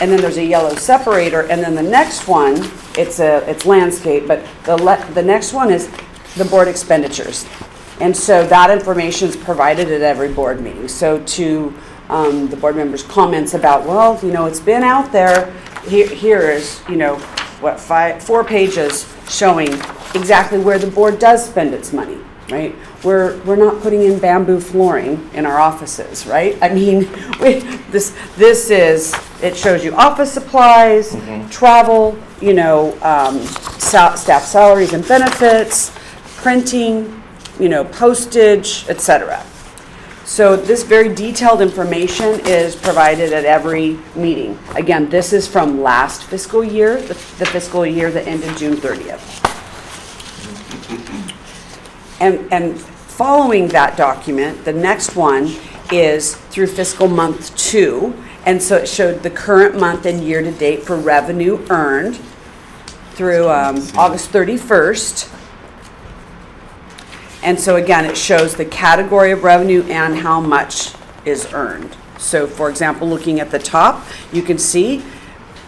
C: And then there's a yellow separator, and then the next one, it's landscape, but the next one is the board expenditures. And so that information is provided at every board meeting. So to the board members' comments about, well, it's been out there, here is, 4 pages showing exactly where the board does spend its money, right? We're not putting in bamboo flooring in our offices, right? I mean, it shows you office supplies, travel, staff salaries and benefits, printing, postage, etc. So this very detailed information is provided at every meeting. Again, this is from last fiscal year, the fiscal year that ended June 30th. And following that document, the next one is through fiscal month 2. And so it showed the current month and year to date for revenue earned through August 31st. And so again, it shows the category of revenue and how much is earned. So for example, looking at the top, you can see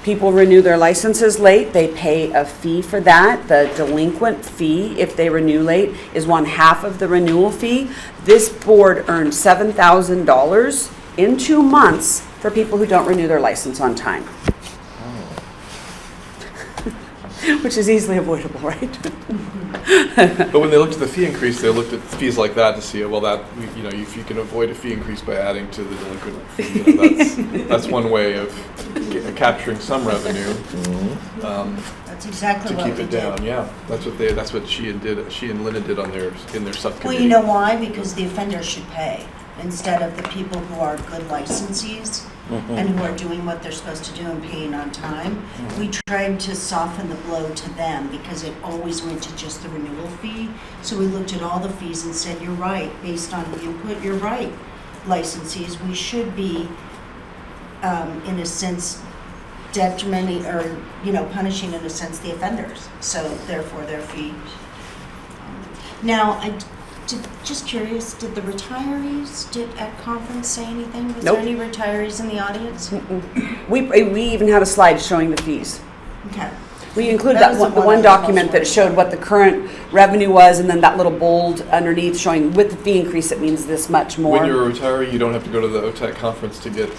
C: people renew their licenses late, they pay a fee for that. The delinquent fee, if they renew late, is 1/2 of the renewal fee. This board earned $7,000 in 2 months for people who don't renew their license on time. Which is easily avoidable, right?
B: But when they looked at the fee increase, they looked at fees like that to see, well, that, if you can avoid a fee increase by adding to the delinquent fee, that's one way of capturing some revenue.
E: That's exactly
B: to
E: what
B: keep
E: we
B: it
E: did.
B: down. Yeah, that's what she and Linda did in their subcommittee.
E: Well, you know why? Because the offenders should pay instead of the people who are good licensees and who are doing what they're supposed to do and paying on time. We tried to soften the blow to them because it always went to just the renewal fee. So we looked at all the fees and said, you're right, based on the input, you're right, licensees, we should be, in a sense, detrimenting or, punishing in a sense the offenders. So therefore their fee. Now, just curious, did the retirees at conference say anything? Was
C: Nope.
E: there any retirees in the audience?
C: We even had a slide showing the fees.
E: Okay.
C: We included
E: That
C: the
E: was the one
C: one
E: I was
C: document that
E: most
C: showed what the current revenue was, and then that little bold underneath showing with the fee increase, it means this much more.
B: When you're a retiree, you don't have to go to the OTAC conference to get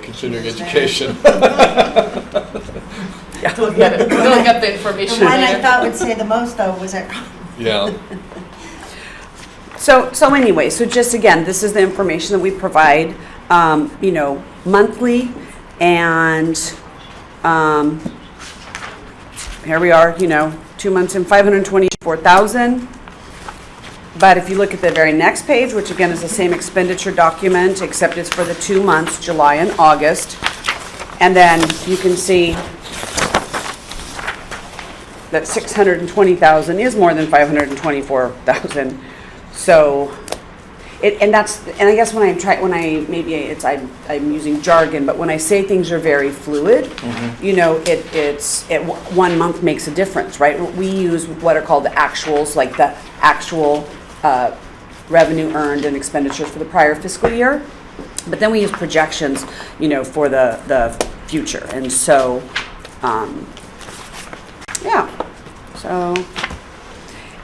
B: continuing education.
A: We'll get it. We'll get the information
E: The one I
A: later.
E: thought would say the most though was at
B: Yeah.
C: So anyway, so just again, this is the information that we provide, monthly, and here we are, 2 months and 524,000. But if you look at the very next page, which again is the same expenditure document, except it's for the 2 months, July and August, and then you can see that 620,000 is more than 524,000. So, and I guess I'm using jargon, but when I say things are very fluid, it's 1 month makes a difference, right? We use what are called the actuals, like the actual revenue earned and expenditures for the prior fiscal year. But then we use projections, for the future. And so,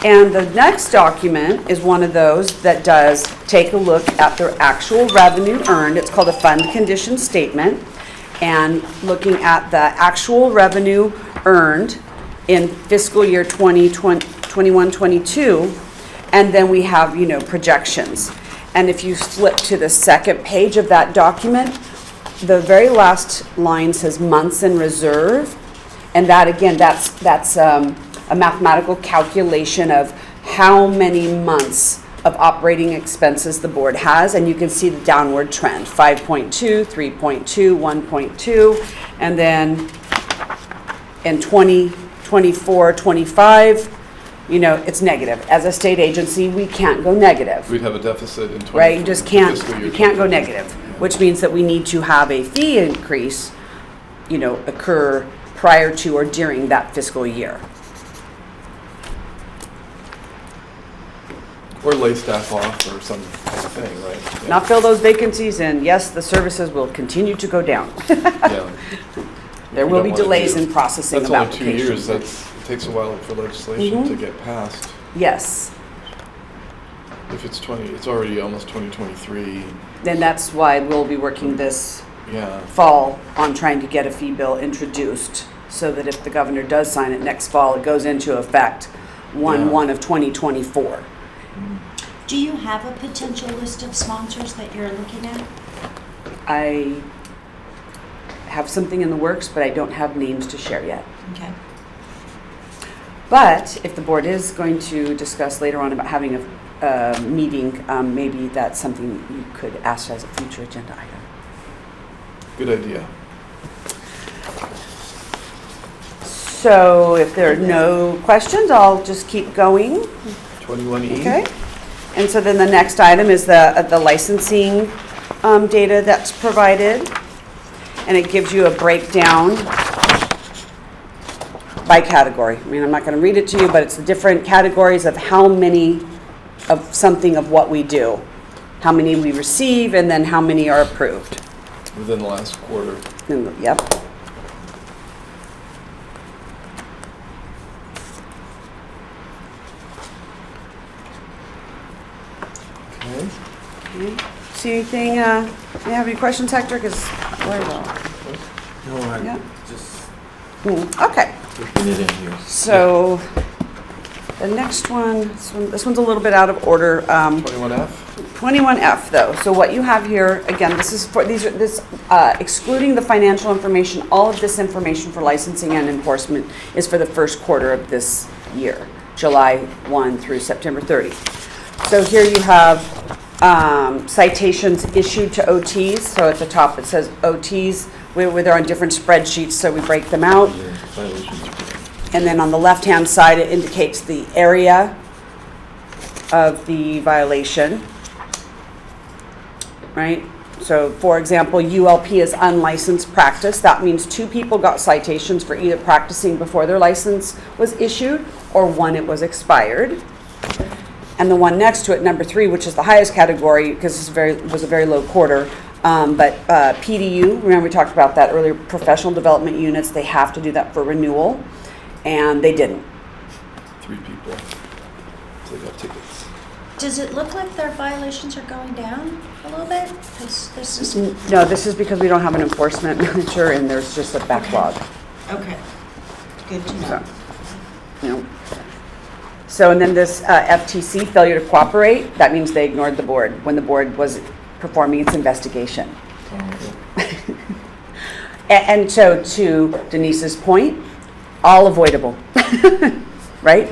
C: and the next document is one of those that does take a look at their actual revenue earned. It's called a fund condition statement. And looking at the actual revenue earned in fiscal year 2021-22. And then we have, projections. And if you flip to the second page of that document, the very last line says months in reserve. And that, again, that's a mathematical calculation of how many months of operating expenses the board has, and you can see the downward trend, 5.2, 3.2, 1.2, and then in 2024, 25, it's negative. As a state agency, we can't go negative.
B: We'd have a deficit in 20.
C: Right, you just can't,
B: fiscal year
C: you can't go
B: 20.
C: negative, which means that we need to have a fee increase, occur prior to or during that fiscal year.
B: Or lay staff off or some kind of thing, right? Yeah.
C: Not fill those vacancies, and yes, the services will continue to go down.
B: Yeah.
C: There
B: We
C: will
B: don't
C: be
B: wanna
C: delays
B: do-
C: in processing of
B: That's only 2
C: applications.
B: years, it takes a while for legislation
C: Mhm.
B: to get passed.
C: Yes,
B: If it's already almost 2023,
C: and that's why we'll be working this
B: yeah.
C: fall on trying to get a fee bill introduced, so that if the governor does sign it next fall, it goes into effect 1/1 of 2024.
E: Do you have a potential list of sponsors that you're looking at?
C: I have something in the works, but I don't have names to share yet.
E: Okay.
C: But if the board is going to discuss later on about having a meeting, maybe that's something you could ask as a future agenda item.
B: Good idea.
C: So if there are no questions, I'll just keep going.
B: 21E?
C: Okay. And so then the next item is the licensing data that's provided. And it gives you a breakdown by category. I mean, I'm not going to read it to you, but it's the different categories of how many of something of what we do. How many we receive, and then how many are approved.
B: Within the last quarter.
C: Yep.
B: Okay.
C: Okay. See anything, you have any questions, Hector? Because,
D: No, I'm
C: Yeah.
D: just
C: okay.
D: looking it in here.
C: So, the next one, this one's a little bit out of order.
B: 21F?
C: 21F though, so what you have here, again, this is for, excluding the financial information, all of this information for licensing and enforcement is for the first quarter of this year, July 1 through September 30. So here you have citations issued to OTs, so at the top it says OTs, where they're on different spreadsheets, so we break them out.
B: Yeah, violations.
C: And then on the left-hand side, it indicates the area of the violation, right? So, for example, ULP is unlicensed practice. That means 2 people got citations for either practicing before their license was issued or one it was expired. And the one next to it, number 3, which is the highest category, because this was a very low quarter, but PDU, remember we talked about that earlier, professional development units, they have to do that for renewal, and they didn't.
B: 3 people. So they got tickets.
E: Does it look like their violations are going down a little bit? 'Cause this is,
C: No, this is because we don't have an enforcement manager, and there's just a backlog.
E: okay, good to
C: So,
E: know.
C: you know. So, and then this FTC, failure to cooperate, that means they ignored the board when the board was performing its investigation.
B: Oh, yeah.
C: And so, to Denise's point, all avoidable, right?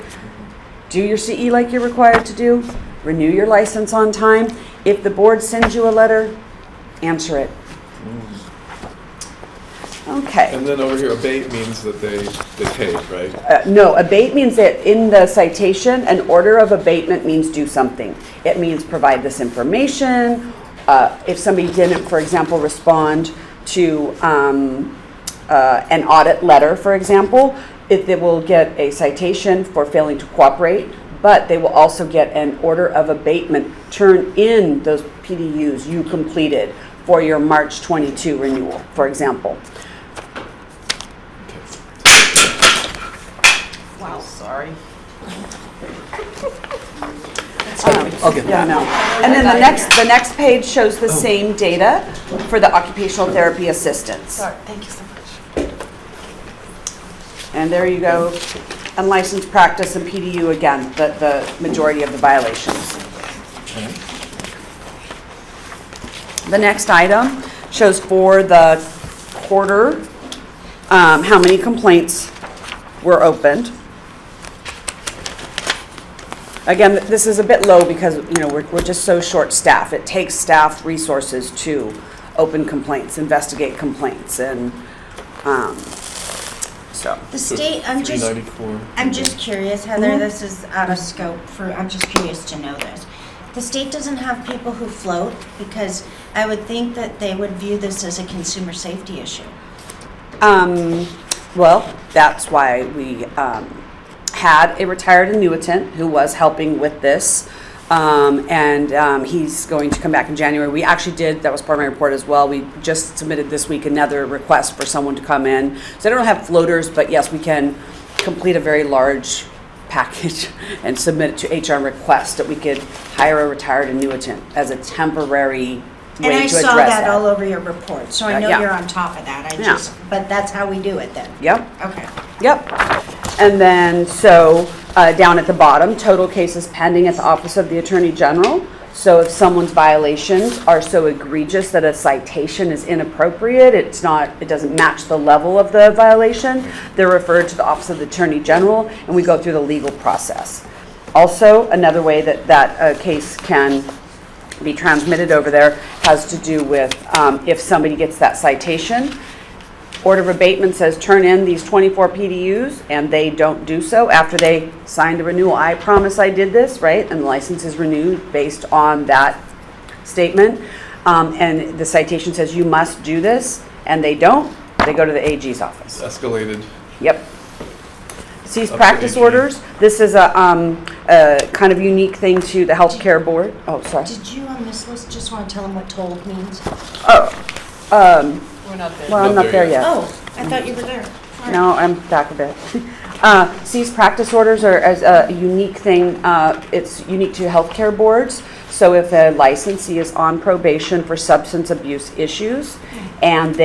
C: Do your CE like you're required to do, renew your license on time. If the board sends you a letter, answer it. Okay.
B: And then over here, abate means that they paid, right?
C: No, abate means that in the citation, an order of abatement means do something. It means provide this information. If somebody didn't, for example, respond to an audit letter, for example, they will get a citation for failing to cooperate, but they will also get an order of abatement. Turn in those PDUs you completed for your March 22 renewal, for example.
A: Wow, sorry.
B: Okay.
C: Yeah, no. And then the next page shows the same data for the occupational therapy assistants.
A: Sorry, thank you so much.
C: And there you go, unlicensed practice and PDU again, the majority of the violations. The next item shows for the quarter, how many complaints were opened. Again, this is a bit low because, we're just so short-staffed. It takes staff resources to open complaints, investigate complaints, and so.
E: The state, I'm just
B: 394.
E: curious, Heather,
C: Mhm.
E: this is out of scope I'm just curious to know this. The state doesn't have people who float, because I would think that they would view this as a consumer safety issue.
C: Well, that's why we had a retired annuitant who was helping with this He's going to come back in January. We actually did, that was part of my report as well. We just submitted this week another request for someone to come in. So I don't have floaters, but yes, we can complete a very large package and submit it to HR request that we could hire a retired annuitant as a temporary
E: And
C: way
E: I
C: to address
E: saw that all
C: that.
E: over your report, so I know
C: Yeah.
E: you're on top of that.
C: Yeah.
E: But that's how we do it then.
C: Yep.
E: Okay.
C: Yep. And then, so, down at the bottom, total cases pending at the Office of the Attorney General. So if someone's violations are so egregious that a citation is inappropriate, it doesn't match the level of the violation, they're referred to the Office of the Attorney General, and we go through the legal process. Also, another way that a case can be transmitted over there has to do with if somebody gets that citation, order of abatement says turn in these 24 PDUs, and they don't do so after they signed a renewal. I promise I did this, right? And the license is renewed based on that statement. And the citation says you must do this, and they don't, they go to the AG's office.
B: Escalated.
C: Yep. Cease
B: Up to
C: practice
B: AG.
C: orders. This is a kind of unique thing to the healthcare board. Oh, sorry.
E: Did you on this list just want to tell them what told means?
A: We're not there.
C: Well, I'm not there yet.
E: Oh, I thought you were there. Sorry.
C: No, I'm back a bit. Cease practice orders are as a unique thing. It's unique to healthcare boards. So if a licensee is on probation for substance abuse issues, and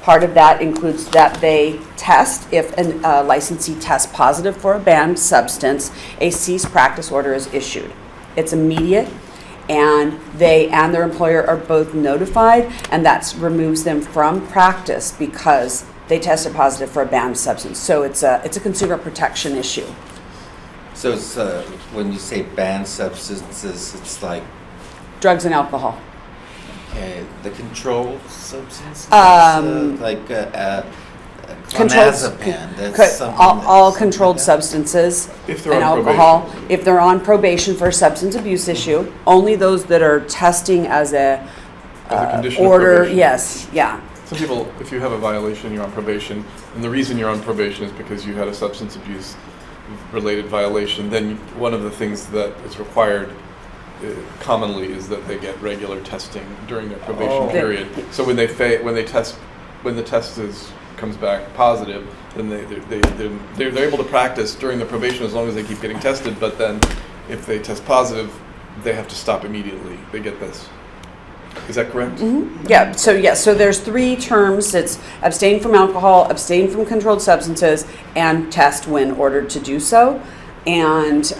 C: part of that includes that they test, if a licensee tests positive for a banned substance, a cease practice order is issued. It's immediate, and they and their employer are both notified, and that removes them from practice because they tested positive for a banned substance. So it's a consumer protection issue.
D: So it's, when you say banned substances, it's like,
C: Drugs and alcohol.
D: the controlled substances? Like
C: Controlled-
D: clonazepam,
C: co-
D: that's something
C: all
D: that's
C: controlled
D: something like
C: substances
B: If they're
C: and
B: on
C: alcohol.
B: probation.
C: If they're on probation for a substance abuse issue, only those that are testing as a
B: As a condition of
C: order.
B: probation.
C: Yes, yeah.
B: Some people, if you have a violation, you're on probation, and the reason you're on probation is because you had a substance abuse related violation, then one of the things that is required commonly is that they get regular testing during their probation
D: Oh.
B: period. So when the test comes back positive, then they're able to practice during the probation as long as they keep getting tested. But then, if they test positive, they have to stop immediately. They get this. Is that correct?
C: Yeah, so there's 3 terms. It's abstain from alcohol, abstain from controlled substances, and test when ordered to do so. And,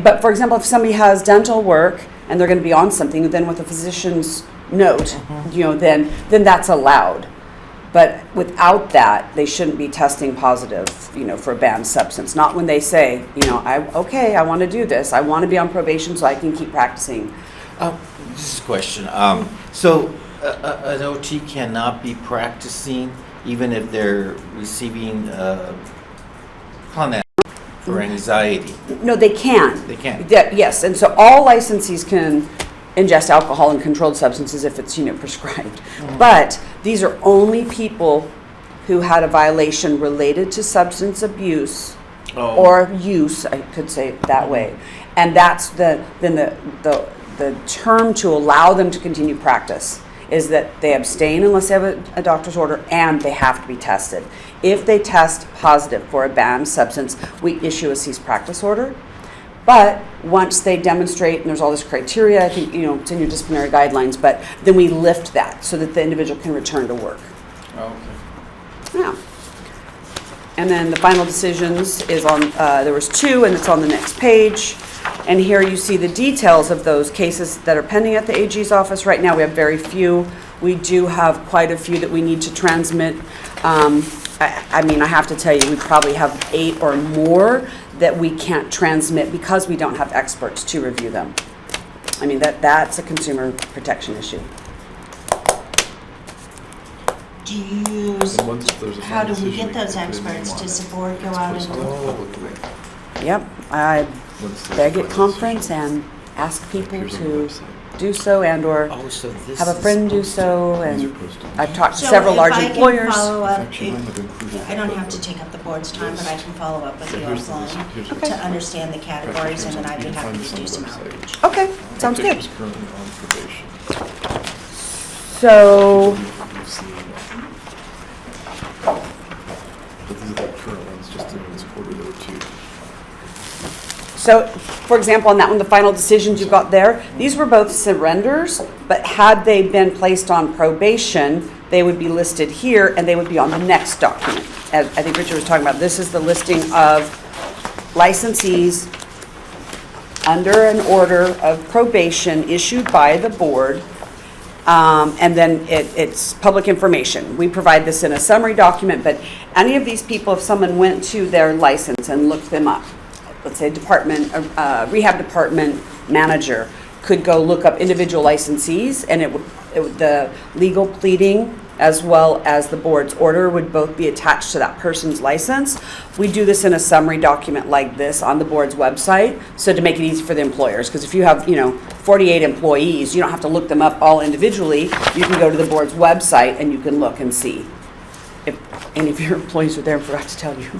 C: but for example, if somebody has dental work and they're going to be on something, then with a physician's note, then that's allowed. But without that, they shouldn't be testing positive, for a banned substance. Not when they say, I want to do this. I want to be on probation so I can keep practicing.
D: This is a question. So an OT cannot be practicing even if they're receiving clonazepam for anxiety.
C: No, they can.
D: They can.
C: Yes, and so all licensees can ingest alcohol and controlled substances if it's, prescribed. But these are only people who had a violation related to substance abuse or use, I could say it that way. And that's the term to allow them to continue practice is that they abstain unless they have a doctor's order, and they have to be tested. If they test positive for a banned substance, we issue a cease practice order. But once they demonstrate, and there's all this criteria, I think, it's in your disciplinary guidelines, but then we lift that so that the individual can return to work.
B: Okay.
C: Yeah. And then the final decisions is on, there was 2, and it's on the next page. And here you see the details of those cases that are pending at the AG's office. Right now, we have very few. We do have quite a few that we need to transmit. I have to tell you, we probably have 8 or more that we can't transmit because we don't have experts to review them. That's a consumer protection issue.
B: And once there's a
E: How do we
B: decision,
E: get those
B: can put a name
E: experts?
B: on
E: Does
B: it.
E: the board go out
B: It's
E: and
B: publicly.
C: Yep, I
B: Once there's
C: beg
B: a
C: at
B: final
C: conference
B: decision.
C: and ask people
B: Appears on the
C: to
B: website.
C: do so and/or
D: Oh, so this
C: have a
D: is
C: friend do
D: posted.
C: so.
B: These are
C: And
B: posted.
C: I've talked to
E: So
C: several
E: if
C: large
E: I can
C: employers.
E: follow
B: In
E: up,
B: fact, she might have included
E: I don't
B: the-
E: have to take up the board's time, but I can follow up with
B: So
E: you
B: here's the list-
E: offline
B: here's the
E: to
B: list.
E: understand the categories, and then I'd be
B: You can
E: happy
B: find
E: to
B: this on
E: do
B: the
E: some
B: website.
E: outreach.
C: Okay, sounds good.
B: Practitioner's currently on probation.
C: So,
B: You've seen. But these are the current ones, just in this quarter, there were two.
C: so, for example, on that one, the final decisions you got there, these were both surrenders, but had they been placed on probation, they would be listed here and they would be on the next document. As I think Richard was talking about, this is the listing of licensees under an order of probation issued by the board. And then it's public information. We provide this in a summary document, but any of these people, if someone went to their license and looked them up, let's say department, rehab department manager could go look up individual licensees, and the legal pleading as well as the board's order would both be attached to that person's license. We do this in a summary document like this on the board's website, so to make it easy for the employers, because if you have, 48 employees, you don't have to look them up all individually. You can go to the board's website and you can look and see if any of your employees are there and forgot to tell you.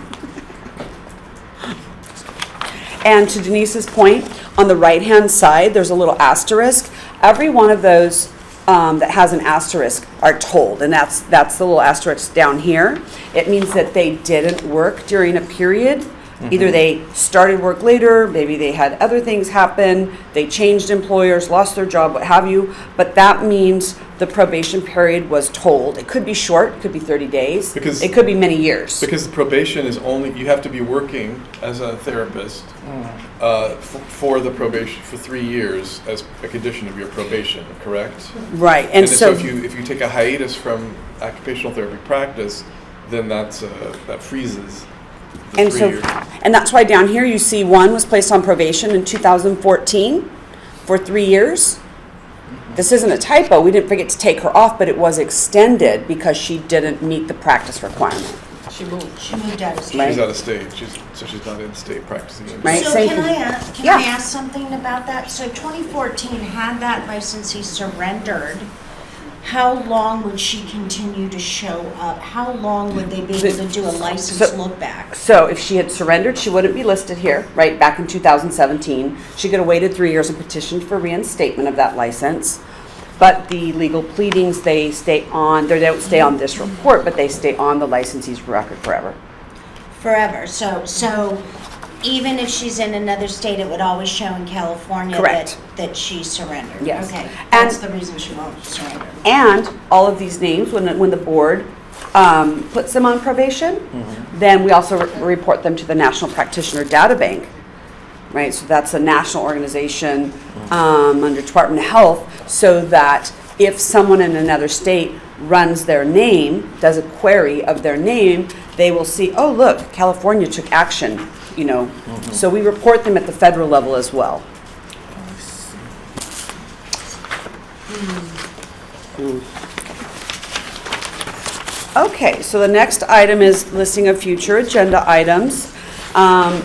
C: And to Denise's point, on the right-hand side, there's a little asterisk. Every one of those that has an asterisk are told, and that's the little asterisk down here. It means that they didn't work during a period. Either they started work later, maybe they had other things happen, they changed employers, lost their job, what have you, but that means the probation period was told. It could be short, it could be 30 days,
B: Because-
C: it could be many years.
B: Because the probation is only, you have to be working as a therapist for the probation, for 3 years as a condition of your probation, correct?
C: Right,
B: And so if you take a hiatus from occupational therapy practice, then that freezes the
C: And
B: 3
C: so,
B: years.
C: and that's why down here you see one was placed on probation in 2014 for 3 years. This isn't a typo, we didn't forget to take her off, but it was extended because she didn't meet the practice requirement.
A: She moved.
E: She moved out of state.
C: Right.
B: She's out of state, so she's not in state practicing anymore.
C: Right.
E: So
C: same
E: can
C: thing.
E: can
C: Yeah.
E: I ask something about that? So 2014, had that licensee surrendered, how long would she continue to show up? How long would they be able to do a license
C: So-
E: look back?
C: So if she had surrendered, she wouldn't be listed here, right, back in 2017. She could have waited 3 years and petitioned for reinstatement of that license. But the legal pleadings, they don't stay on this report, but they stay on the licensee's record forever.
E: Forever. So even if she's in another state, it would always show in California
C: Correct.
E: that she surrendered?
C: Yes.
E: Okay,
C: And-
E: that's the reason she won't surrender.
C: And all of these names, when the board puts them on probation, then we also report them to the National Practitioner Data Bank, right? So that's a national organization under Department of Health, so that if someone in another state runs their name, does a query of their name, they will see, oh, look, California took action, So we report them at the federal level as well. Okay, so the next item is listing of future agenda items.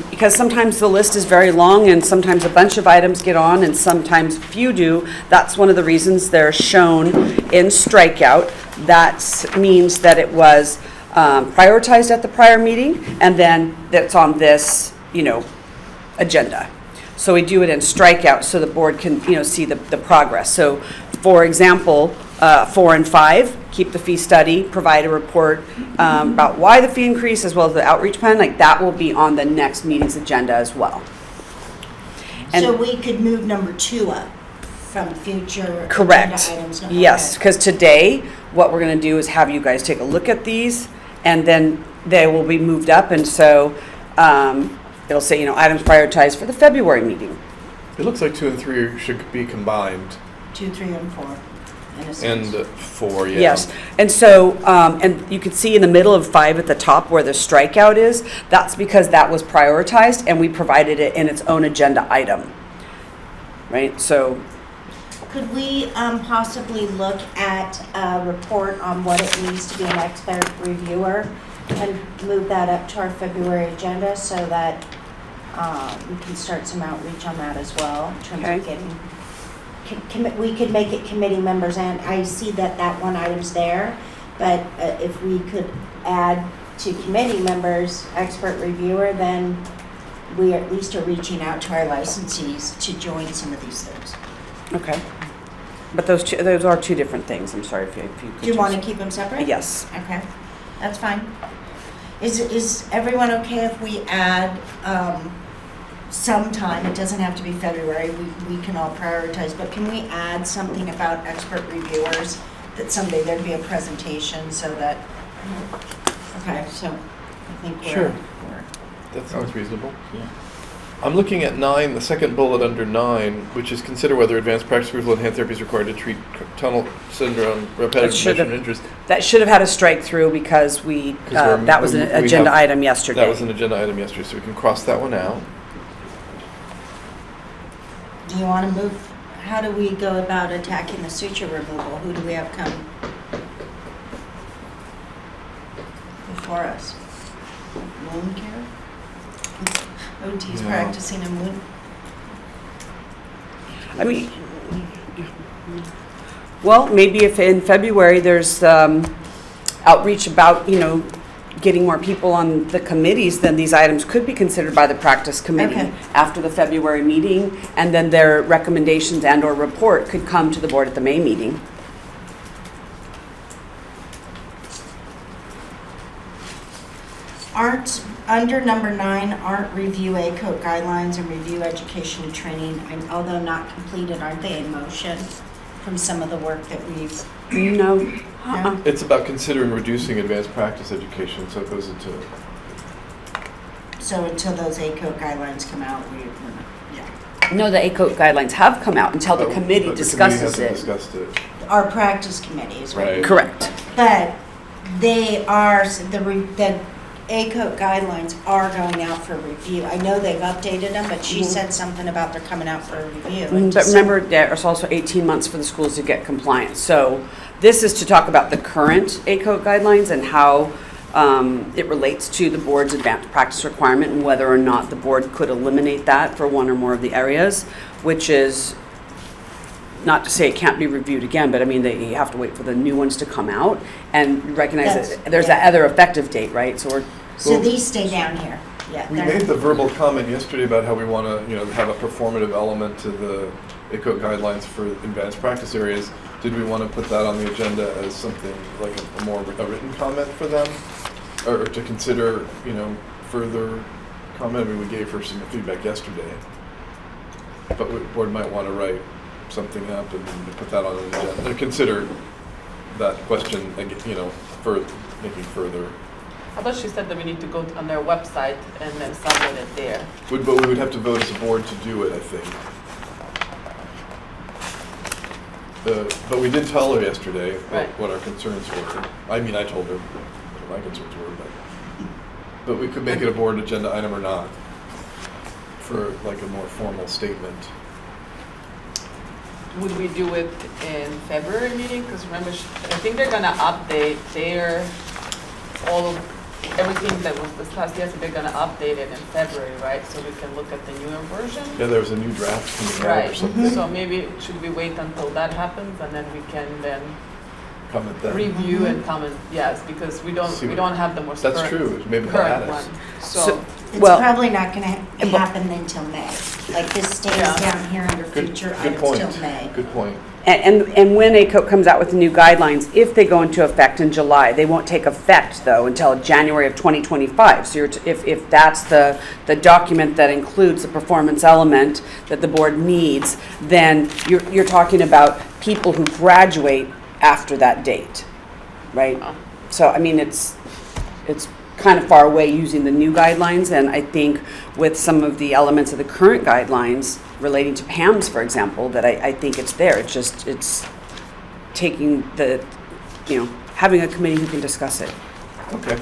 C: Because sometimes the list is very long and sometimes a bunch of items get on and sometimes few do. That's one of the reasons they're shown in strikeout. That means that it was prioritized at the prior meeting and then that's on this, agenda. So we do it in strikeout so the board can, see the progress. So, for example, 4 and 5, keep the fee study, provide a report about why the fee increase as well as the outreach plan, like that will be on the next meeting's agenda as well. And-
E: So we could move number 2 up from future
C: Correct.
E: agenda items?
C: Yes,
E: Okay.
C: because today, what we're going to do is have you guys take a look at these, and then they will be moved up, and so it'll say, items prioritized for the February meeting.
B: It looks like 2 and 3 should be combined,
E: 2, 3, and 4. in a sense.
B: and 4, yeah.
C: Yes, and so, and you can see in the middle of 5 at the top where the strikeout is, that's because that was prioritized, and we provided it in its own agenda item, right? So,
E: Could we possibly look at a report on what it means to be an expert reviewer and move that up to our February agenda so that we can start some outreach on that as well in terms
C: Okay.
E: of getting we could make it committee members, and I see that one item's there, but if we could add to committee members, expert reviewer, then we at least are reaching out to our licensees to join some of these things.
C: Okay. But those are two different things. I'm sorry if you could
E: Do you want to
C: just-
E: keep them separate?
C: Yes.
E: Okay, that's fine. Is everyone okay if we add sometime, it doesn't have to be February, we can all prioritize, but can we add something about expert reviewers, that someday there'd be a presentation so that, okay, so I think
B: Sure. That sounds reasonable. I'm looking at 9, the second bullet under 9, which is consider whether advanced practice approval and hand therapy is required to treat tunnel syndrome, repetitive
C: should
B: motion
C: have-
B: injuries.
C: That should have had a strike through because that was an
B: we
C: agenda
B: have-
C: item yesterday.
B: That was an agenda item yesterday, so we can cross that one out.
E: Do you want to move, how do we go about attacking the suture removal? Who do we have come before us? Wound care? OT's
B: Yeah.
E: practicing in wound?
C: I mean, well, maybe if in February there's outreach about, getting more people on the committees, then these items could be considered by the practice committee
E: Okay.
C: after the February meeting, and then their recommendations and/or report could come to the board at the May meeting.
E: Under number 9, aren't review ACOT guidelines and review education and training, and although not completed, aren't they in motion from some of the work that we've,
C: No. Uh-uh.
B: It's about considering reducing advanced practice education, so it goes into,
E: so until those ACOT guidelines come out, we're not, yeah.
C: No, the ACOT guidelines have come out until the
B: but
C: committee
B: the
C: discusses
B: committee
C: it.
B: hasn't discussed it.
E: Our practice committees, right?
B: Right.
C: Correct.
E: But they are, the ACOT guidelines are going out for review. I know they've updated them, but she said something about they're coming out for a review. in
C: But
E: December.
C: remember, there's also 18 months for the schools to get compliant. So this is to talk about the current ACOT guidelines and how it relates to the board's advanced practice requirement and whether or not the board could eliminate that for one or more of the areas, which is not to say it can't be reviewed again, but I mean, you have to wait for the new ones to come out and recognize that
E: That's-
C: there's that
E: yeah.
C: other effective date, right? So
E: So
B: Well,
E: these stay down here, yeah.
B: We
E: they're
B: made
E: not-
B: the verbal comment yesterday about how we want to, have a performative element to the ACOT guidelines for advanced practice areas. Did we want to put that on the agenda as something like a written comment for them? Or to consider, further comment? I mean, we gave her some feedback yesterday. But the board might want to write something up and put that on the agenda. And consider that question, for making further.
A: How about she said that we need to go on their website and then submit it there?
B: But we would have to vote as a board to do it, I think. But we did tell her yesterday
A: Right.
B: what our concerns were. I mean, I told her what my concerns were, but we could make it a board agenda item or not for like a more formal statement.
A: Would we do it in February meeting? Because remember, I think they're gonna update everything that was discussed yesterday, they're gonna update it in February, right? So we can look at the newer version?
B: Yeah, there was a new draft coming out or
A: Right,
B: something.
A: so maybe should we wait until that happens and then we can then
B: Comment then.
A: review and comment, yes, because we
B: See what-
A: don't have the most
B: That's
A: current.
B: true. Maybe they'll add
A: Current
B: us.
A: one,
C: So-
A: so,
E: It's
C: Well-
E: probably not gonna happen until May. Like this stays
A: Yeah.
E: down here under
B: Good
E: future
B: good
E: items
B: point.
E: till May.
B: Good point.
C: And when ACOT comes out with the new guidelines, if they go into effect in July, they won't take effect though until January of 2025. So if that's the document that includes the performance element that the board needs, then you're talking about people who graduate after that date, right?
A: Oh.
C: So, I mean, it's kind of far away using the new guidelines, and I think with some of the elements of the current guidelines relating to PAMS, for example, that I think it's there. It's taking having a committee who can discuss it.
B: Okay.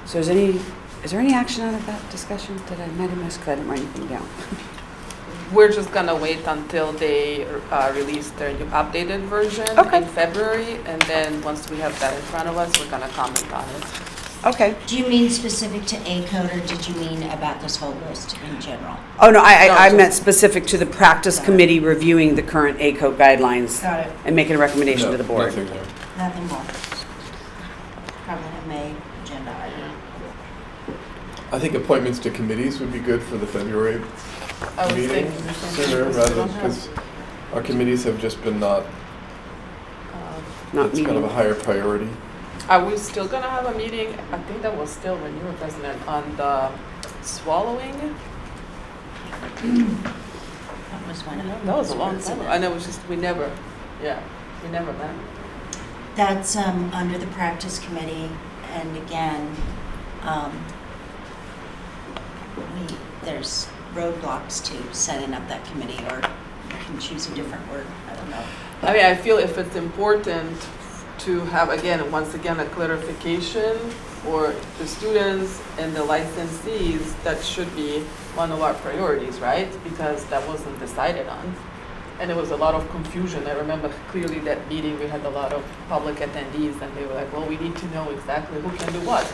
C: So is there any action out of that discussion that I might have missed because I didn't write anything down?
A: we're just gonna wait until they release their new updated version
C: Okay.
A: in February, and then once we have that in front of us, we're gonna comment on it.
C: Okay.
E: Do you mean specific to A code, or did you mean about this whole list in general?
C: Oh, no,
A: No,
C: I
A: just-
C: meant specific to the practice
E: Got it.
C: committee reviewing the current ACO guidelines
E: Got it.
C: and making a recommendation
B: No,
C: to the board.
B: nothing there.
E: Nothing more. Probably a May agenda item.
B: I think appointments to committees would be good for the February
A: I was
B: meeting
A: thinking the same
B: sooner
A: thing,
B: rather
A: we don't have,
B: because our committees have just been not,
C: Not
B: it's kind of
C: meeting.
B: a higher priority.
A: Are we still gonna have a meeting? I think that was still when you were president on the swallowing.
E: That was when I
A: That was a long time
E: president.
A: ago. I know, it was just, we never met.
E: That's under the practice committee, and again, there's roadblocks to setting up that committee, or you can choose a different word, I don't know.
A: I mean, I feel if it's important to have, again, once again, a clarification for the students and the licensees, that should be one of our priorities, right? Because that wasn't decided on. And there was a lot of confusion. I remember clearly that meeting, we had a lot of public attendees, and they were like, well, we need to know exactly who can do what.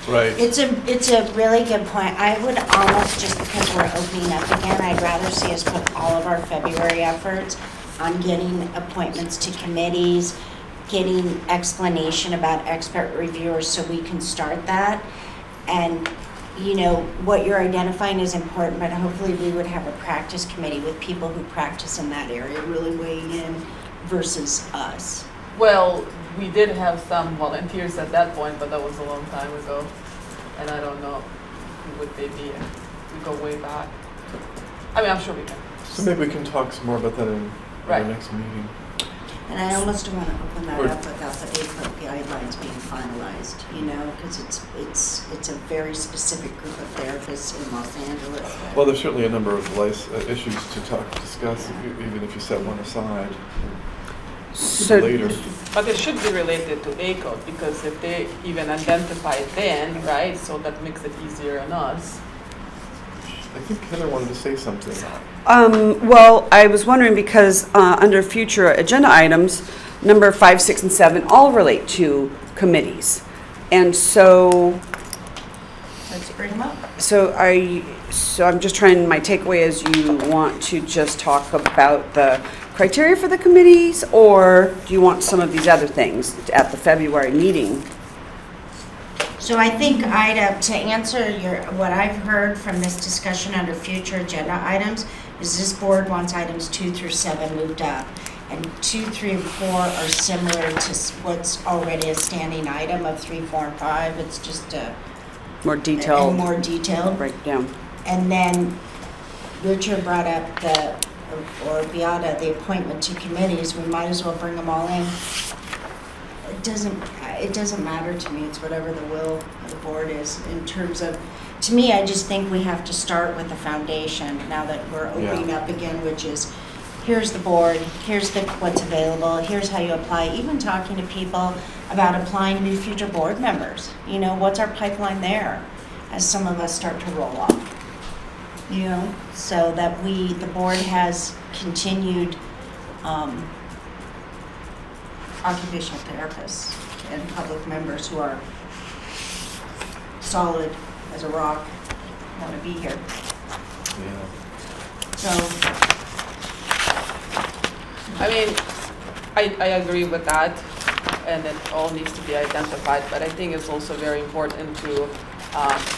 B: Right.
E: It's a really good point. I would almost, just because we're opening up again, I'd rather see us put all of our February efforts on getting appointments to committees, getting explanation about expert reviewers so we can start that. And, you know, what you're identifying is important, but hopefully we would have a practice committee with people who practice in that area really weighing in versus us.
A: Well, we did have some volunteers at that point, but that was a long time ago. And I don't know who would they be. We go way back. I mean, I'm sure we can.
B: So maybe we can talk some more about that in
A: Right.
B: our next meeting.
E: And I almost don't want to open that
B: Or-
E: up without the ACO guidelines being finalized, you know, because it's a very specific group of therapists in Los Angeles. that-
B: Well, there's certainly a number of issues to discuss, even if you set one aside
C: So,
B: later.
A: But it should be related to ACO, because if they even identify it then, right, so that makes it easier on us.
B: I think Heather wanted to say something.
C: well, I was wondering because under future agenda items, number 5, 6, and 7 all relate to committees. And so,
E: Let's bring them up.
C: so I'm just trying, my takeaway is you want to just talk about the criteria for the committees, or do you want some of these other things at the February meeting?
E: So I think, Ida, to answer what I've heard from this discussion under future agenda items, is this board wants items 2 through 7 moved up. And 2, 3, and 4 are similar to what's already a standing item of 3, 4, and 5. It's just
C: More detailed
E: more detailed.
C: breakdown.
E: And then Richard brought up or Beata, the appointment to committees. We might as well bring them all in. It doesn't matter to me. It's whatever the will of the board is in terms of, to me, I just think we have to start with the foundation now that we're opening up again, which is, here's the board, here's what's available, here's how you apply, even talking to people about applying to be future board members. You know, what's our pipeline there as some of us start to roll off? You know, so that the board has continued occupational therapists and public members who are solid as a rock, want to be here.
B: Yeah.
E: So,
A: I mean, I agree with that, and it all needs to be identified, but I think it's also very important to,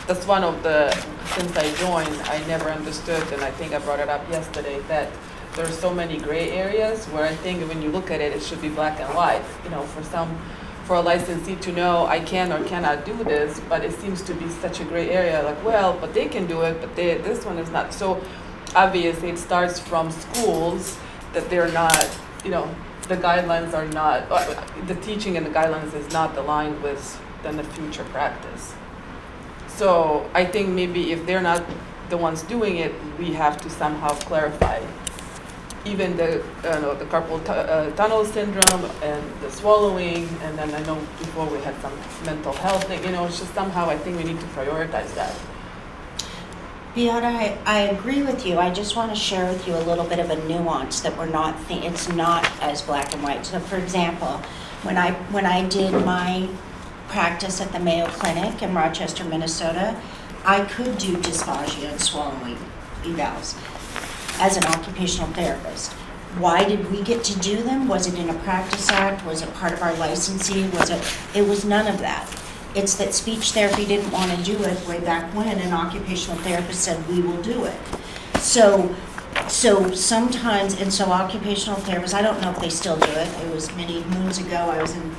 A: that's one of the, since I joined, I never understood, and I think I brought it up yesterday, that there's so many gray areas where I think when you look at it, it should be black and white. You know, for a licensee to know I can or cannot do this, but it seems to be such a gray area, like, well, but they can do it, but this one is not. So obviously it starts from schools that they're not, you know, the guidelines are not, the teaching and the guidelines is not aligned with then the future practice. So I think maybe if they're not the ones doing it, we have to somehow clarify. Even the carpal tunnel syndrome and the swallowing, and then I know before we had some mental health thing, you know, it's just somehow I think we need to prioritize that.
E: Beata, I agree with you. I just want to share with you a little bit of a nuance that it's not as black and white. So for example, when I did my practice at the Mayo Clinic in Rochester, Minnesota, I could do dysphagia and swallowing evals as an occupational therapist. Why did we get to do them? Was it in a practice act? Was it part of our licensing? It was none of that. It's that speech therapy didn't want to do it way back when an occupational therapist said, we will do it. So sometimes, and so occupational therapists, I don't know if they still do it. It was many moons ago I was in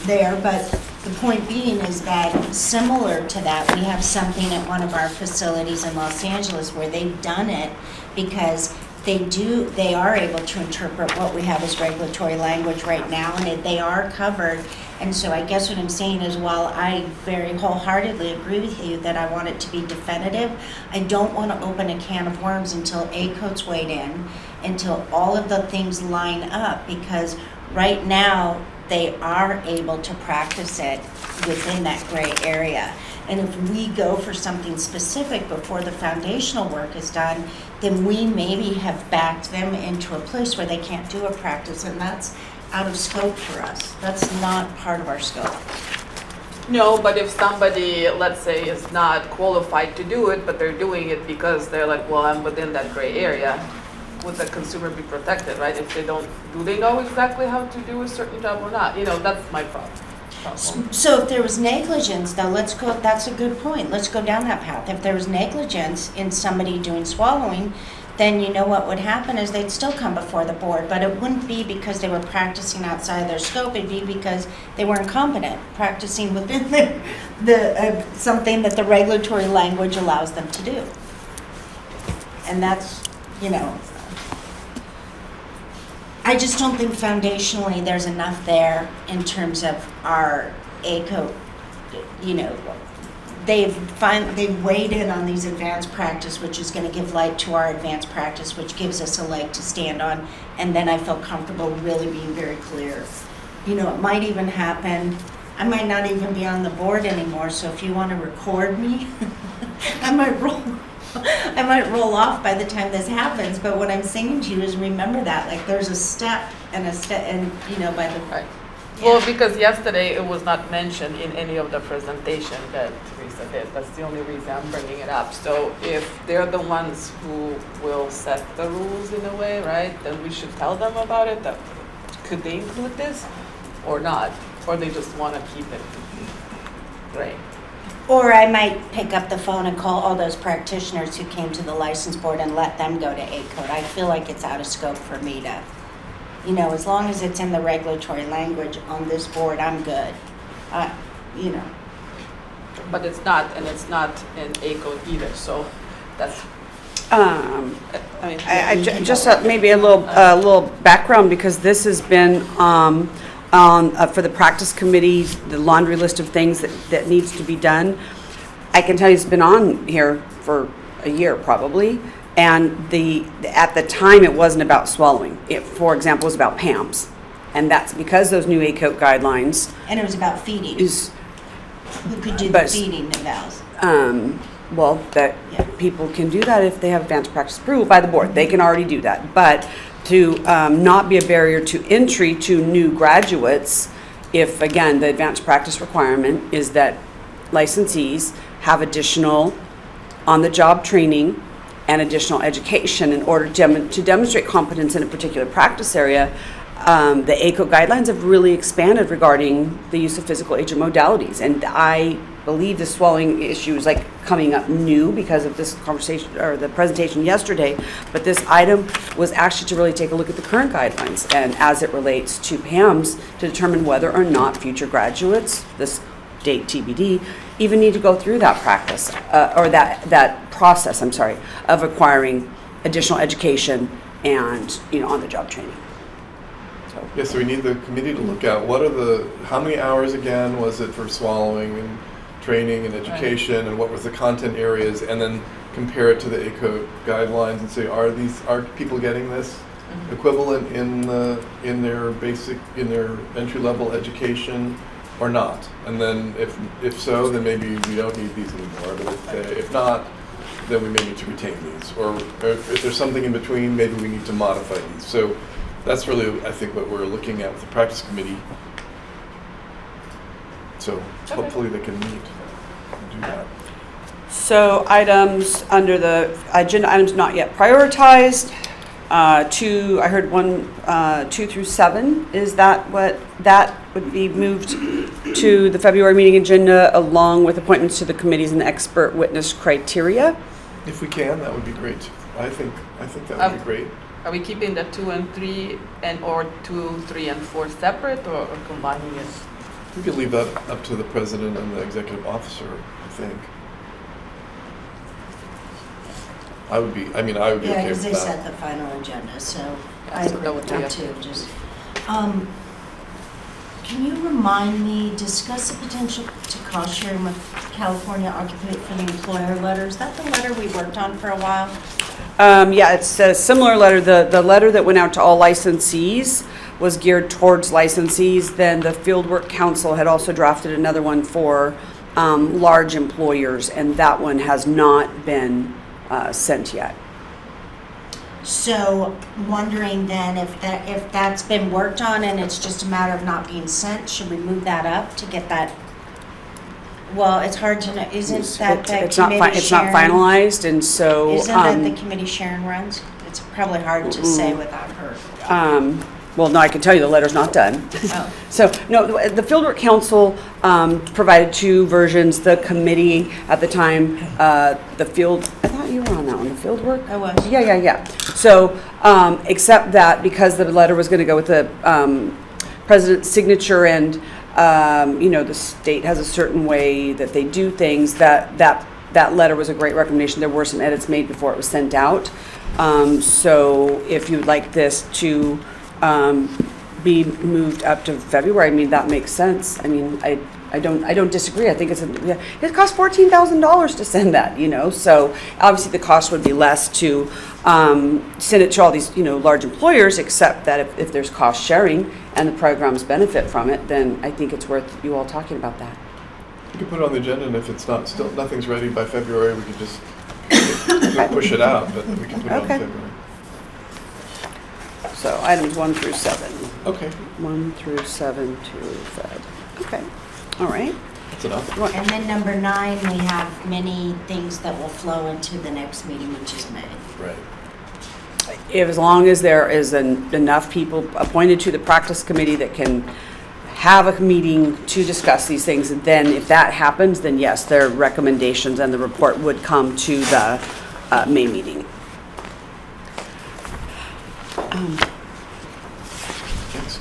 E: there, but the point being is that similar to that, we have something at one of our facilities in Los Angeles where they've done it because they are able to interpret what we have as regulatory language right now, and they are covered. And so I guess what I'm saying is, while I very wholeheartedly agree with you that I want it to be definitive, I don't want to open a can of worms until ACOT's weighed in, until all of the things line up, because right now they are able to practice it within that gray area. And if we go for something specific before the foundational work is done, then we maybe have backed them into a place where they can't do a practice, and that's out of scope for us. That's not part of our scope.
A: No, but if somebody, let's say, is not qualified to do it, but they're doing it because they're like, well, I'm within that gray area, would the consumer be protected, right? If they don't, do they know exactly how to do a certain job or not? You know, that's my problem.
E: So if there was negligence, though, that's a good point. Let's go down that path. If there was negligence in somebody doing swallowing, then you know what would happen is they'd still come before the board, but it wouldn't be because they were practicing outside of their scope. It'd be because they weren't competent, practicing within something that the regulatory language allows them to do. And that's, you know, I just don't think foundationally there's enough there in terms of our ACO, you know, they've weighed in on these advanced practice, which is going to give light to our advanced practice, which gives us a leg to stand on, and then I feel comfortable really being very clear. You know, it might even happen, I might not even be on the board anymore, so if you want to record me, I might roll off by the time this happens, but what I'm saying to you is remember that, like, there's a step, and you know, by the...
A: Right. Well, because yesterday it was not mentioned in any of the presentation that Teresa did. That's the only reason I'm bringing it up. So if they're the ones who will set the rules in a way, right, then we should tell them about it. That could they include this or not? Or they just want to keep it gray.
E: Or I might pick up the phone and call all those practitioners who came to the license board and let them go to ACOT. I feel like it's out of scope for me to, you know, as long as it's in the regulatory language on this board, I'm good. You know.
A: But it's not, and it's not in ACO either, so that's,
C: Just maybe a little background, because this has been for the practice committee, the laundry list of things that needs to be done. I can tell you it's been on here for a year probably, and at the time it wasn't about swallowing. It, for example, was about PAMS, and that's because those new ACOT guidelines
E: And it was about feeding. Who could do the
C: but-
E: feeding evals?
C: Well, that
E: Yeah.
C: people can do that if they have advanced practice approval by the board. They can already do that. But to not be a barrier to entry to new graduates, if, again, the advanced practice requirement is that licensees have additional on-the-job training and additional education in order to demonstrate competence in a particular practice area. The ACOT guidelines have really expanded regarding the use of physical agent modalities, and I believe the swallowing issue is like coming up new because of this conversation or the presentation yesterday, but this item was actually to really take a look at the current guidelines and as it relates to PAMS to determine whether or not future graduates, this date TBD, even need to go through that practice or that process, of acquiring additional education and, you know, on-the-job training.
B: Yeah, so we need the committee to look at how many hours again was it for swallowing and training and education, and what was the content areas, and then compare it to the ACO guidelines and say, are people getting this equivalent in their entry level education or not? And then if so, then maybe we don't need these anymore. But if not, then we may need to retain these. Or if there's something in between, maybe we need to modify these. So that's really, I think, what we're looking at with the practice committee. So hopefully they can meet and do that.
C: So items under the agenda items not yet prioritized. I heard 2 through 7. Is that what that would be moved to the February meeting agenda along with appointments to the committees and the expert witness criteria?
B: If we can, that would be great. I think that would be great.
A: Are we keeping the 2 and 3 or 2, 3, and 4 separate or combining it?
B: We could leave that up to the president and the executive officer, I think. I would be
E: Yeah,
B: okay
E: because
B: with
E: they
B: that.
E: set the final agenda, so I
A: That's
E: agree
A: what
E: with
A: we
E: that
A: have
E: too,
A: to-
E: just. Can you remind me, discuss the potential to cost sharing with California Occupate for the employer letter? Is that the letter we worked on for a while?
C: Yeah, it's a similar letter. The letter that went out to all licensees was geared towards licensees. Then the Fieldwork Council had also drafted another one for large employers, and that one has not been sent yet.
E: So wondering then if that's been worked on and it's just a matter of not being sent, should we move that up to get that? Well, it's hard to know, isn't that the
C: It's not
E: committee
C: it's not
E: Sharon?
C: finalized, and so
E: Isn't that the committee Sharon runs? It's probably hard to say without her.
C: well, no, I can tell you the letter's not done.
E: Oh.
C: So, no, the Fieldwork Council provided 2 versions. The committee at the time, the field, I thought you were on that one, the Fieldwork?
E: I was.
C: Yeah. So, except that because the letter was going to go with the president's signature and, the state has a certain way that they do things, that letter was a great recommendation. There were some edits made before it was sent out. So if you'd like this to be moved up to February, I mean, that makes sense. I mean, I don't disagree. I think it costs $14,000 to send that, so obviously the cost would be less to send it to all these, large employers, except that if there's cost sharing and the programs benefit from it, then I think it's worth you all talking about that.
B: We could put it on the agenda, and if it's nothing's ready by February, we could just push it out, but then we can put it on
C: Okay.
B: February.
C: So items 1 through 7.
B: Okay,
C: 1 through 7 to Fed. Okay, all right.
B: that's enough.
E: And then number 9, we have many things that will flow into the next meeting, which is May.
B: Right.
C: As long as there is enough people appointed to the practice committee that can have a meeting to discuss these things, and then if that happens, then yes, their recommendations and the report would come to the May meeting.
B: Next.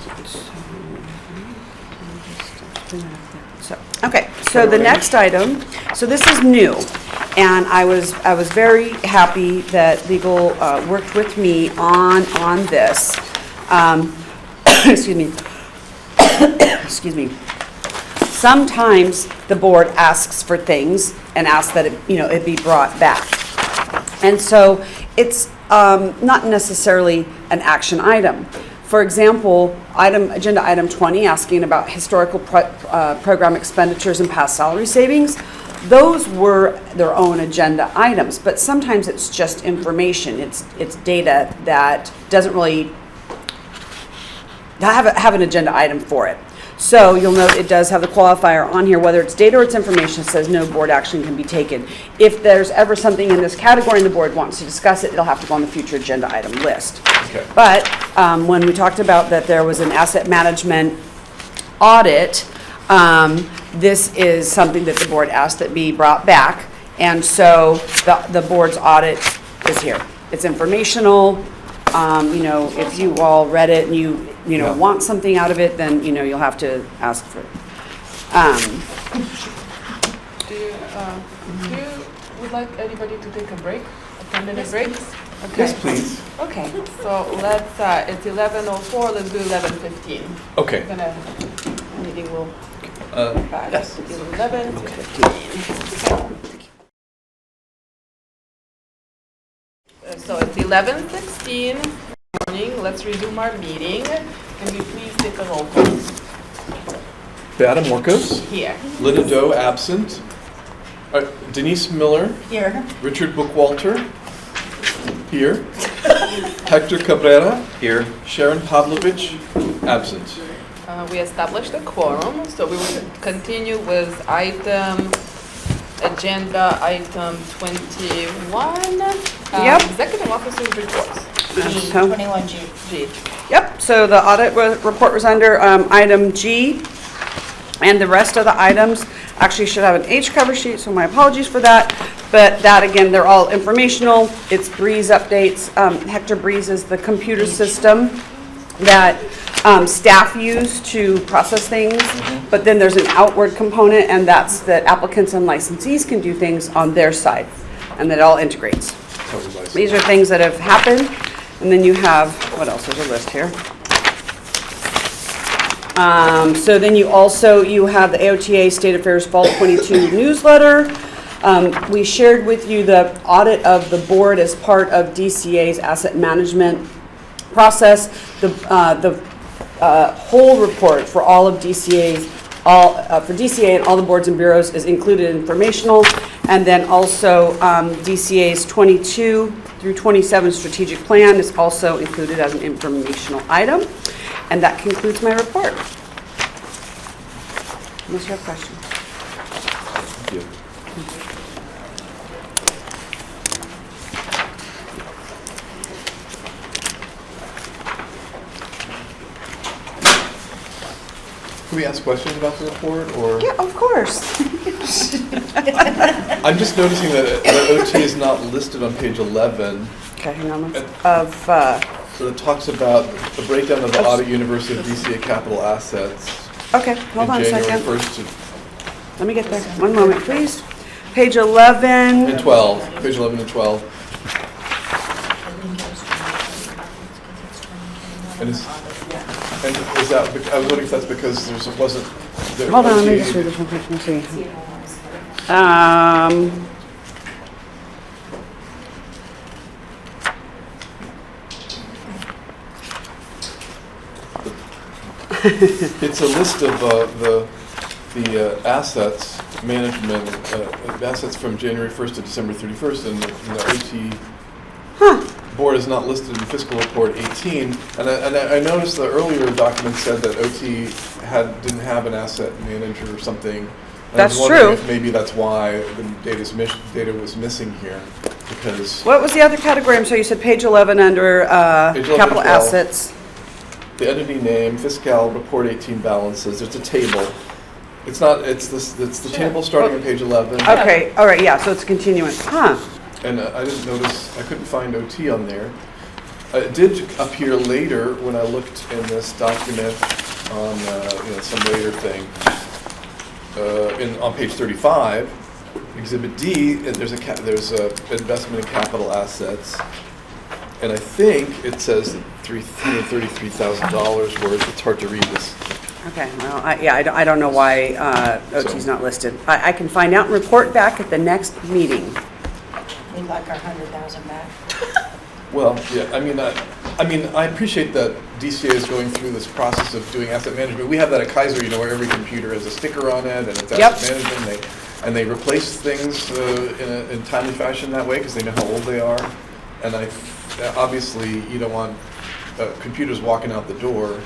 C: So the next item, so this is new, and I was very happy that legal worked with me on this. Excuse me. Excuse me. Sometimes the board asks for things and asks that it be brought back, and so it's not necessarily an action item. For example, agenda item 20, asking about historical program expenditures and past salary savings. Those were their own agenda items, but sometimes it's just information. It's data that doesn't really have an agenda item for it. So you'll note it does have the qualifier on here, whether it's data or it's information, it says no board action can be taken. If there's ever something in this category and the board wants to discuss it, it'll have to go on the future agenda item list.
B: Okay.
C: But when we talked about that there was an asset management audit, this is something that the board asked that be brought back. And so the board's audit is here. It's informational. If you all read it and you
B: Yeah.
C: want something out of it, then, you'll have to ask for it.
A: Do you would like anybody to take a break, a 10-minute break? Okay.
B: Yes, please.
A: Okay, so it's 11:04, let's do 11:15.
B: Okay.
A: Meeting will back
B: Yes.
A: to 11 to 15. So it's 11:16 morning, let's resume our meeting. Can we please take a roll call?
B: Beata Morcos,
A: Here.
B: Linda Doe absent, Denise Miller,
E: Here.
B: Richard Bookwalter, here, Hector Cabrera,
D: Here.
B: Sharon Pavlovich, absent.
A: We established a quorum, so we will continue with agenda item 21.
C: Yep.
A: Executive officers reports.
C: So-
E: 21G.
A: G.
C: Yep, so the audit report was under item G, and the rest of the items actually should have an H cover sheet, so my apologies for that. But that, again, they're all informational. It's Breeze updates. Hector Breeze is the computer system that staff use to process things. But then there's an outward component, and that's that applicants and licensees can do things on their side, and that all integrates. These are things that have happened. And then you have, what else? There's a list here. So then you have the AOTA State Affairs Fall 22 newsletter. We shared with you the audit of the board as part of DCA's asset management process. The whole report for all of DCA's, for DCA and all the boards and bureaus is included informational. And then also DCA's 22 through 27 strategic plan is also included as an informational item. And that concludes my report. Unless you have questions.
B: Thank you. Can we ask questions about the report, or?
C: Yeah, of course.
B: I'm just noticing that OT is not listed on page 11.
C: Okay, hang on.
B: So it talks about the breakdown of the audit universe of DCA capital assets.
C: Okay, hold on a
B: in January
C: second.
B: 1st
C: Let me get there. One moment, please. Page 11.
B: and 12, page 11 and 12. And is that, I was wondering if that's because there wasn't.
C: Hold on, let me just read this one quick. Let's see.
B: It's a list of the assets management, assets from January 1st to December 31st, and the OT board is not listed in fiscal report 18. And I noticed the earlier document said that OT didn't have an asset manager or something. And
C: That's
B: I was wondering
C: true.
B: if maybe that's why the data was missing here, because
C: What was the other category? I'm sorry, you said page 11 under
B: Page 11
C: capital
B: and 12.
C: assets.
B: the entity name, fiscal report 18 balances, there's a table. It's the table starting on page 11.
C: Okay, all right, yeah, so it's continuing. Huh.
B: And I didn't notice, I couldn't find OT on there. It did appear later when I looked in this document on some later thing. On page 35, Exhibit D, there's a investment in capital assets, and I think it says $333,000 worth. It's hard to read this.
C: Okay, well, I don't know why OT's not listed. I can find out and report back at the next meeting.
E: We'd like our 100,000 back.
B: Well, yeah, I mean, I appreciate that DCA is going through this process of doing asset management. We have that at Kaiser, where every computer has a sticker on it, and it's asset management, and they replace things in timely fashion that way because they know how old they are. And obviously, you don't want computers walking out the door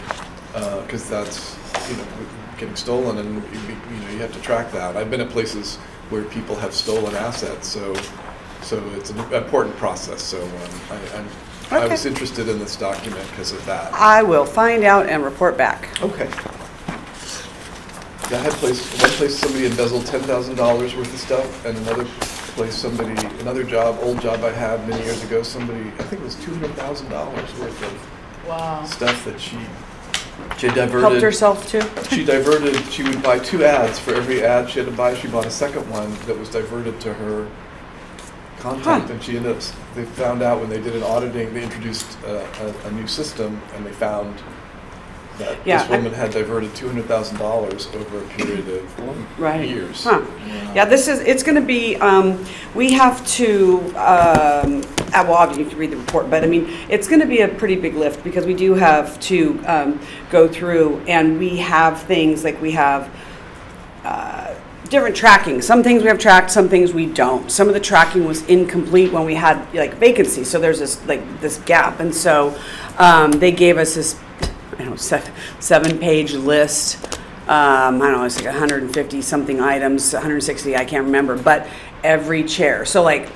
B: because that's getting stolen, and you have to track that. I've been at places where people have stolen assets, so it's an important process. So I was interested in this document because of that.
C: I will find out and report back.
B: Okay. Yeah, one place somebody embezzled $10,000 worth of stuff, and another place another old job I had many years ago, I think it was $200,000 worth of stuff that she diverted.
C: Helped herself too?
B: She would buy 2 ads. For every ad she had to buy, she bought a second one that was diverted to her content, and they found out when they did an auditing, they introduced a new system, and they found that this woman had diverted $200,000 over a period of years.
C: Huh. Yeah, it's going to be, we have to, well, you can read the report, but I mean, it's going to be a pretty big lift because we do have to go through, and we have things like we have different tracking. Some things we have tracked, some things we don't. Some of the tracking was incomplete when we had vacancies, so there's this gap, and so they gave us this I don't know, 7-page list. I don't know, it's like 150 something items, 160, I can't remember, but every chair. So like,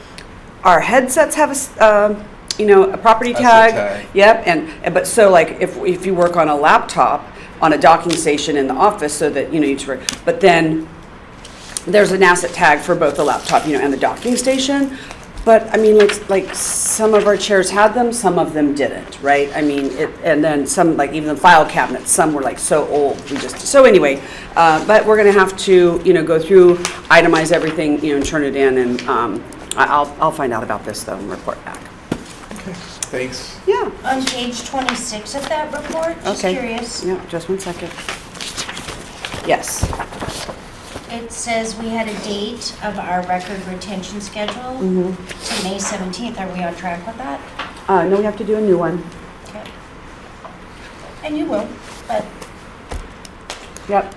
C: our headsets have a property
B: Asset
C: tag.
B: tag.
C: Yep, but so like, if you work on a laptop, on a docking station in the office, so that, but then there's an asset tag for both the laptop, and the docking station. But I mean, like some of our chairs had them, some of them didn't, right? I mean, and then some, like even the file cabinets, some were like so old. So anyway, but we're gonna have to, go through, itemize everything, and turn it in, and I'll find out about this though and report back.
B: Okay, thanks.
C: Yeah.
E: On page 26 of that report, just
C: Okay.
E: curious,
C: Yeah, just one second. Yes.
E: it says we had a date of our record retention schedule to May 17th. Are we on track with that?
C: No, we have to do a new one.
E: Okay. And you will, but
C: Yep.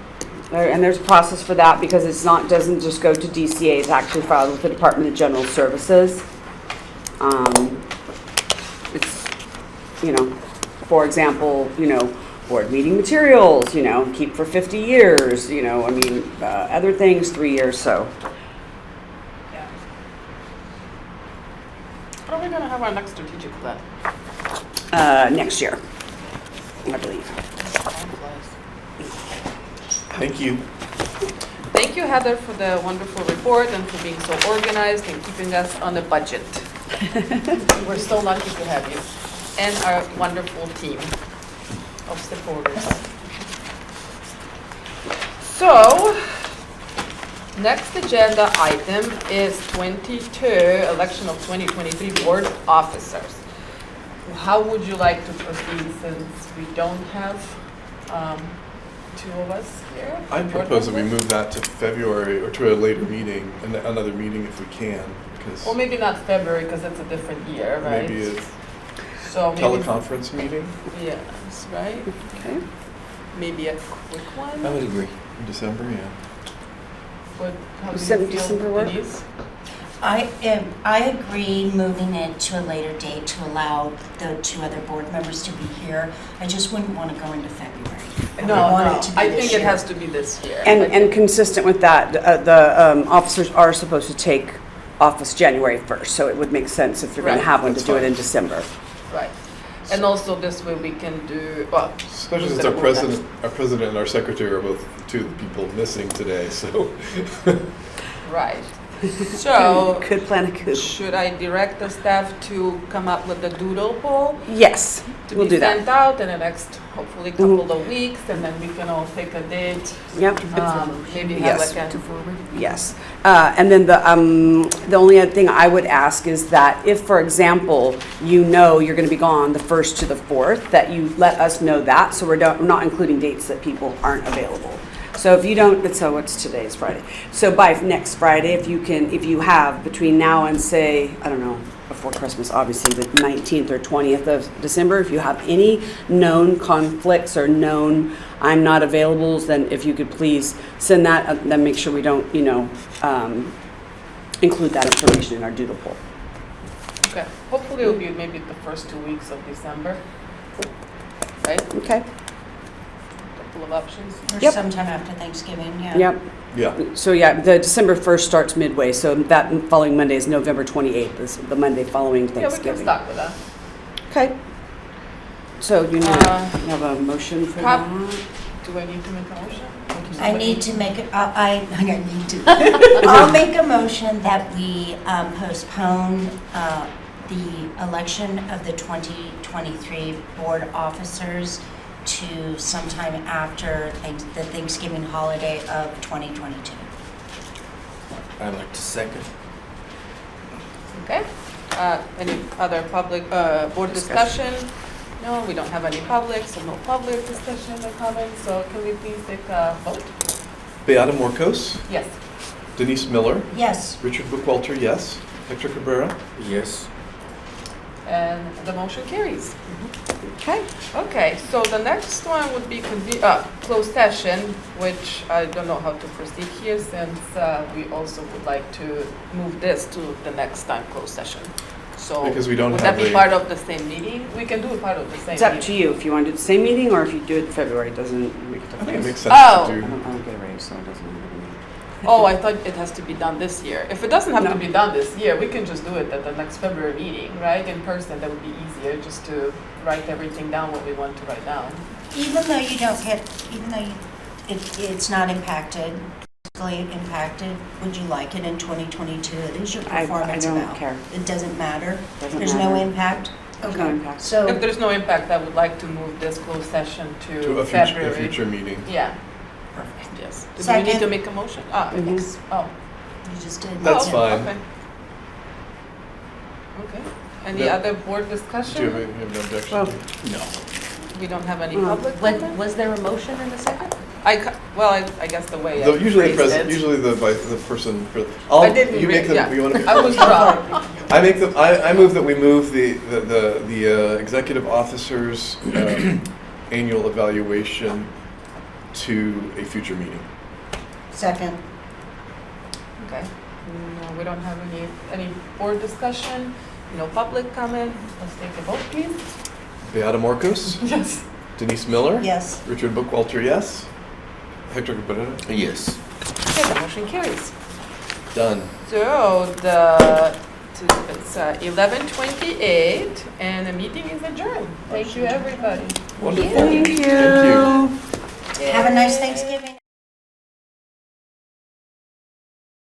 C: And there's a process for that because doesn't just go to DCA, it's actually filed with the Department of General Services. It's, for example, board meeting materials, keep for 50 years, other things, 3 years, so.
A: Yeah. When are we gonna have our next strategic plan?
C: Next year, I believe.
B: Thank you.
A: Thank you, Heather, for the wonderful report and for being so organized and keeping us on a budget. We're so lucky to have you and our wonderful team of supporters. So, next agenda item is 22, election of 2023 board officers. How would you like to proceed since we don't have two of us here?
B: I propose that we move that to February or to a later meeting, another meeting if we can, because
A: Well, maybe not February because it's a different year, right?
B: maybe a
A: So maybe,
B: teleconference meeting
A: yes, right?
C: Okay.
A: Maybe a quick one?
D: I would agree.
B: in December, yeah.
A: How do you
C: December-
A: feel,
C: December work?
A: Denise?
E: I agree moving it to a later date to allow the two other board members to be here. I just wouldn't want to go into February.
A: No,
E: I want
A: no,
E: it to be
A: I
E: this
A: think it
E: year.
A: has to be this year.
C: And consistent with that, the officers are supposed to take office January 1st, so it would make sense if you're going to
A: Right,
C: have one to
B: that's
C: do it
B: fine.
C: in December.
A: Right. And also this way we can do, well.
B: Especially
A: who's
B: since
A: gonna
B: our
A: move that?
B: president and our secretary are both two of the people missing today, so.
A: Right. So,
C: Could plan a coup.
A: should I direct the staff to come up with the doodle poll?
C: Yes,
A: To
C: we'll
A: be
C: do
A: sent
C: that.
A: out in the next, hopefully, couple of weeks, and then we can all take a date.
C: Yep.
A: Maybe have
C: Yes.
A: like a.
C: Yes. And then the only other thing I would ask is that if, for example, you're going to be gone the 1st to the 4th, that you let us know that, so we're not including dates that people aren't available. So if you don't, so what's today's Friday? So by next Friday, if you have between now and say, I don't know, before Christmas, obviously, the 19th or 20th of December, if you have any known conflicts or known I'm not availables, then if you could please send that, then make sure we don't, include that information in our doodle poll.
A: Okay, hopefully it'll be maybe the first 2 weeks of December. Right?
C: Okay?
A: Couple of options.
E: Or
C: Yep.
E: sometime after Thanksgiving, yeah.
C: Yep.
B: Yeah,
C: So yeah, the December 1st starts midway, so that following Monday is November 28th, is the Monday following
A: Yeah, we can
C: Thanksgiving.
A: start with that.
C: Okay. So you have a motion for that?
A: Do I need to make a motion?
E: I need to make it, I need to. I'll make a motion that we postpone the election of the 2023 board officers to sometime after the Thanksgiving holiday of 2022.
D: I'd like to second.
A: Okay. Any other public, board discussion? No, we don't have any public, so no public discussion or comments, so can we please take a vote?
B: Beata Morcos,
A: Yes.
B: Denise Miller,
E: Yes,
B: Richard Bookwalter, yes. Hector Cabrera,
D: Yes.
A: And the motion carries.
C: Okay.
A: Okay, so the next one would be closed session, which I don't know how to proceed here since we also would like to move this to the next time closed session. So
B: Because we don't
A: would that
B: have
A: be
B: a-
A: part of the same meeting? We can do it part of the same
C: It's up to
A: meeting.
C: you if you want to do the same meeting or if you do it in February, it doesn't make a
B: I
C: difference.
B: think it makes sense
A: Oh.
B: to
C: I
B: do.
C: don't get a raise, so it doesn't matter to me.
A: Oh, I thought it has to be done this year. If it doesn't have
C: No.
A: to be done this year, we can just do it at the next February meeting, right? In person, that would be easier, just to write everything down, what we want to write down.
E: Even though you don't get, even though it's not impacted, physically impacted, would you like it in 2022? It is your
C: I
E: performance
C: don't
E: amount.
C: care.
E: It doesn't matter?
C: Doesn't
E: There's no
C: matter.
E: impact?
C: There's no
E: Okay.
C: impact.
A: If
E: So,
A: there's no impact, I would like to move this closed session
B: To
A: to
B: a future,
A: February.
B: a future meeting.
A: Yeah,
E: perfect.
A: yes. Do we need
E: Second.
A: to make a motion? Ah,
C: Mhm.
A: thanks. Oh.
E: You just did.
B: That's
A: Oh,
B: fine.
A: Okay. Okay. Any
B: No.
A: other board
B: Do you
A: discussion?
B: have any objection?
C: Well,
D: No.
A: We don't have any
C: Mm.
A: public
F: Was,
A: comment?
F: was there a motion in a second?
A: Well, I guess the way I
B: Usually the
A: phrased
B: president,
A: it.
B: usually the person,
A: I didn't
B: you make
A: read-
B: them,
A: yeah.
B: you want to?
A: I was wrong.
B: I move that we move the executive officer's annual evaluation to a future meeting.
E: Second.
A: Okay. No, we don't have any board discussion, no public comment. Let's take a vote, please.
B: Beata Marcos,
A: Yes.
B: Denise Miller.
E: Yes.
B: Richard Bookwalter, yes. Hector Cabrera,
D: Yes.
A: Okay, the motion carries.
B: done.
A: So it's 11:28 and the meeting is adjourned. Thank you, everybody.
B: Wonderful.
C: Thank you.
B: Thank you.
E: Have a nice Thanksgiving.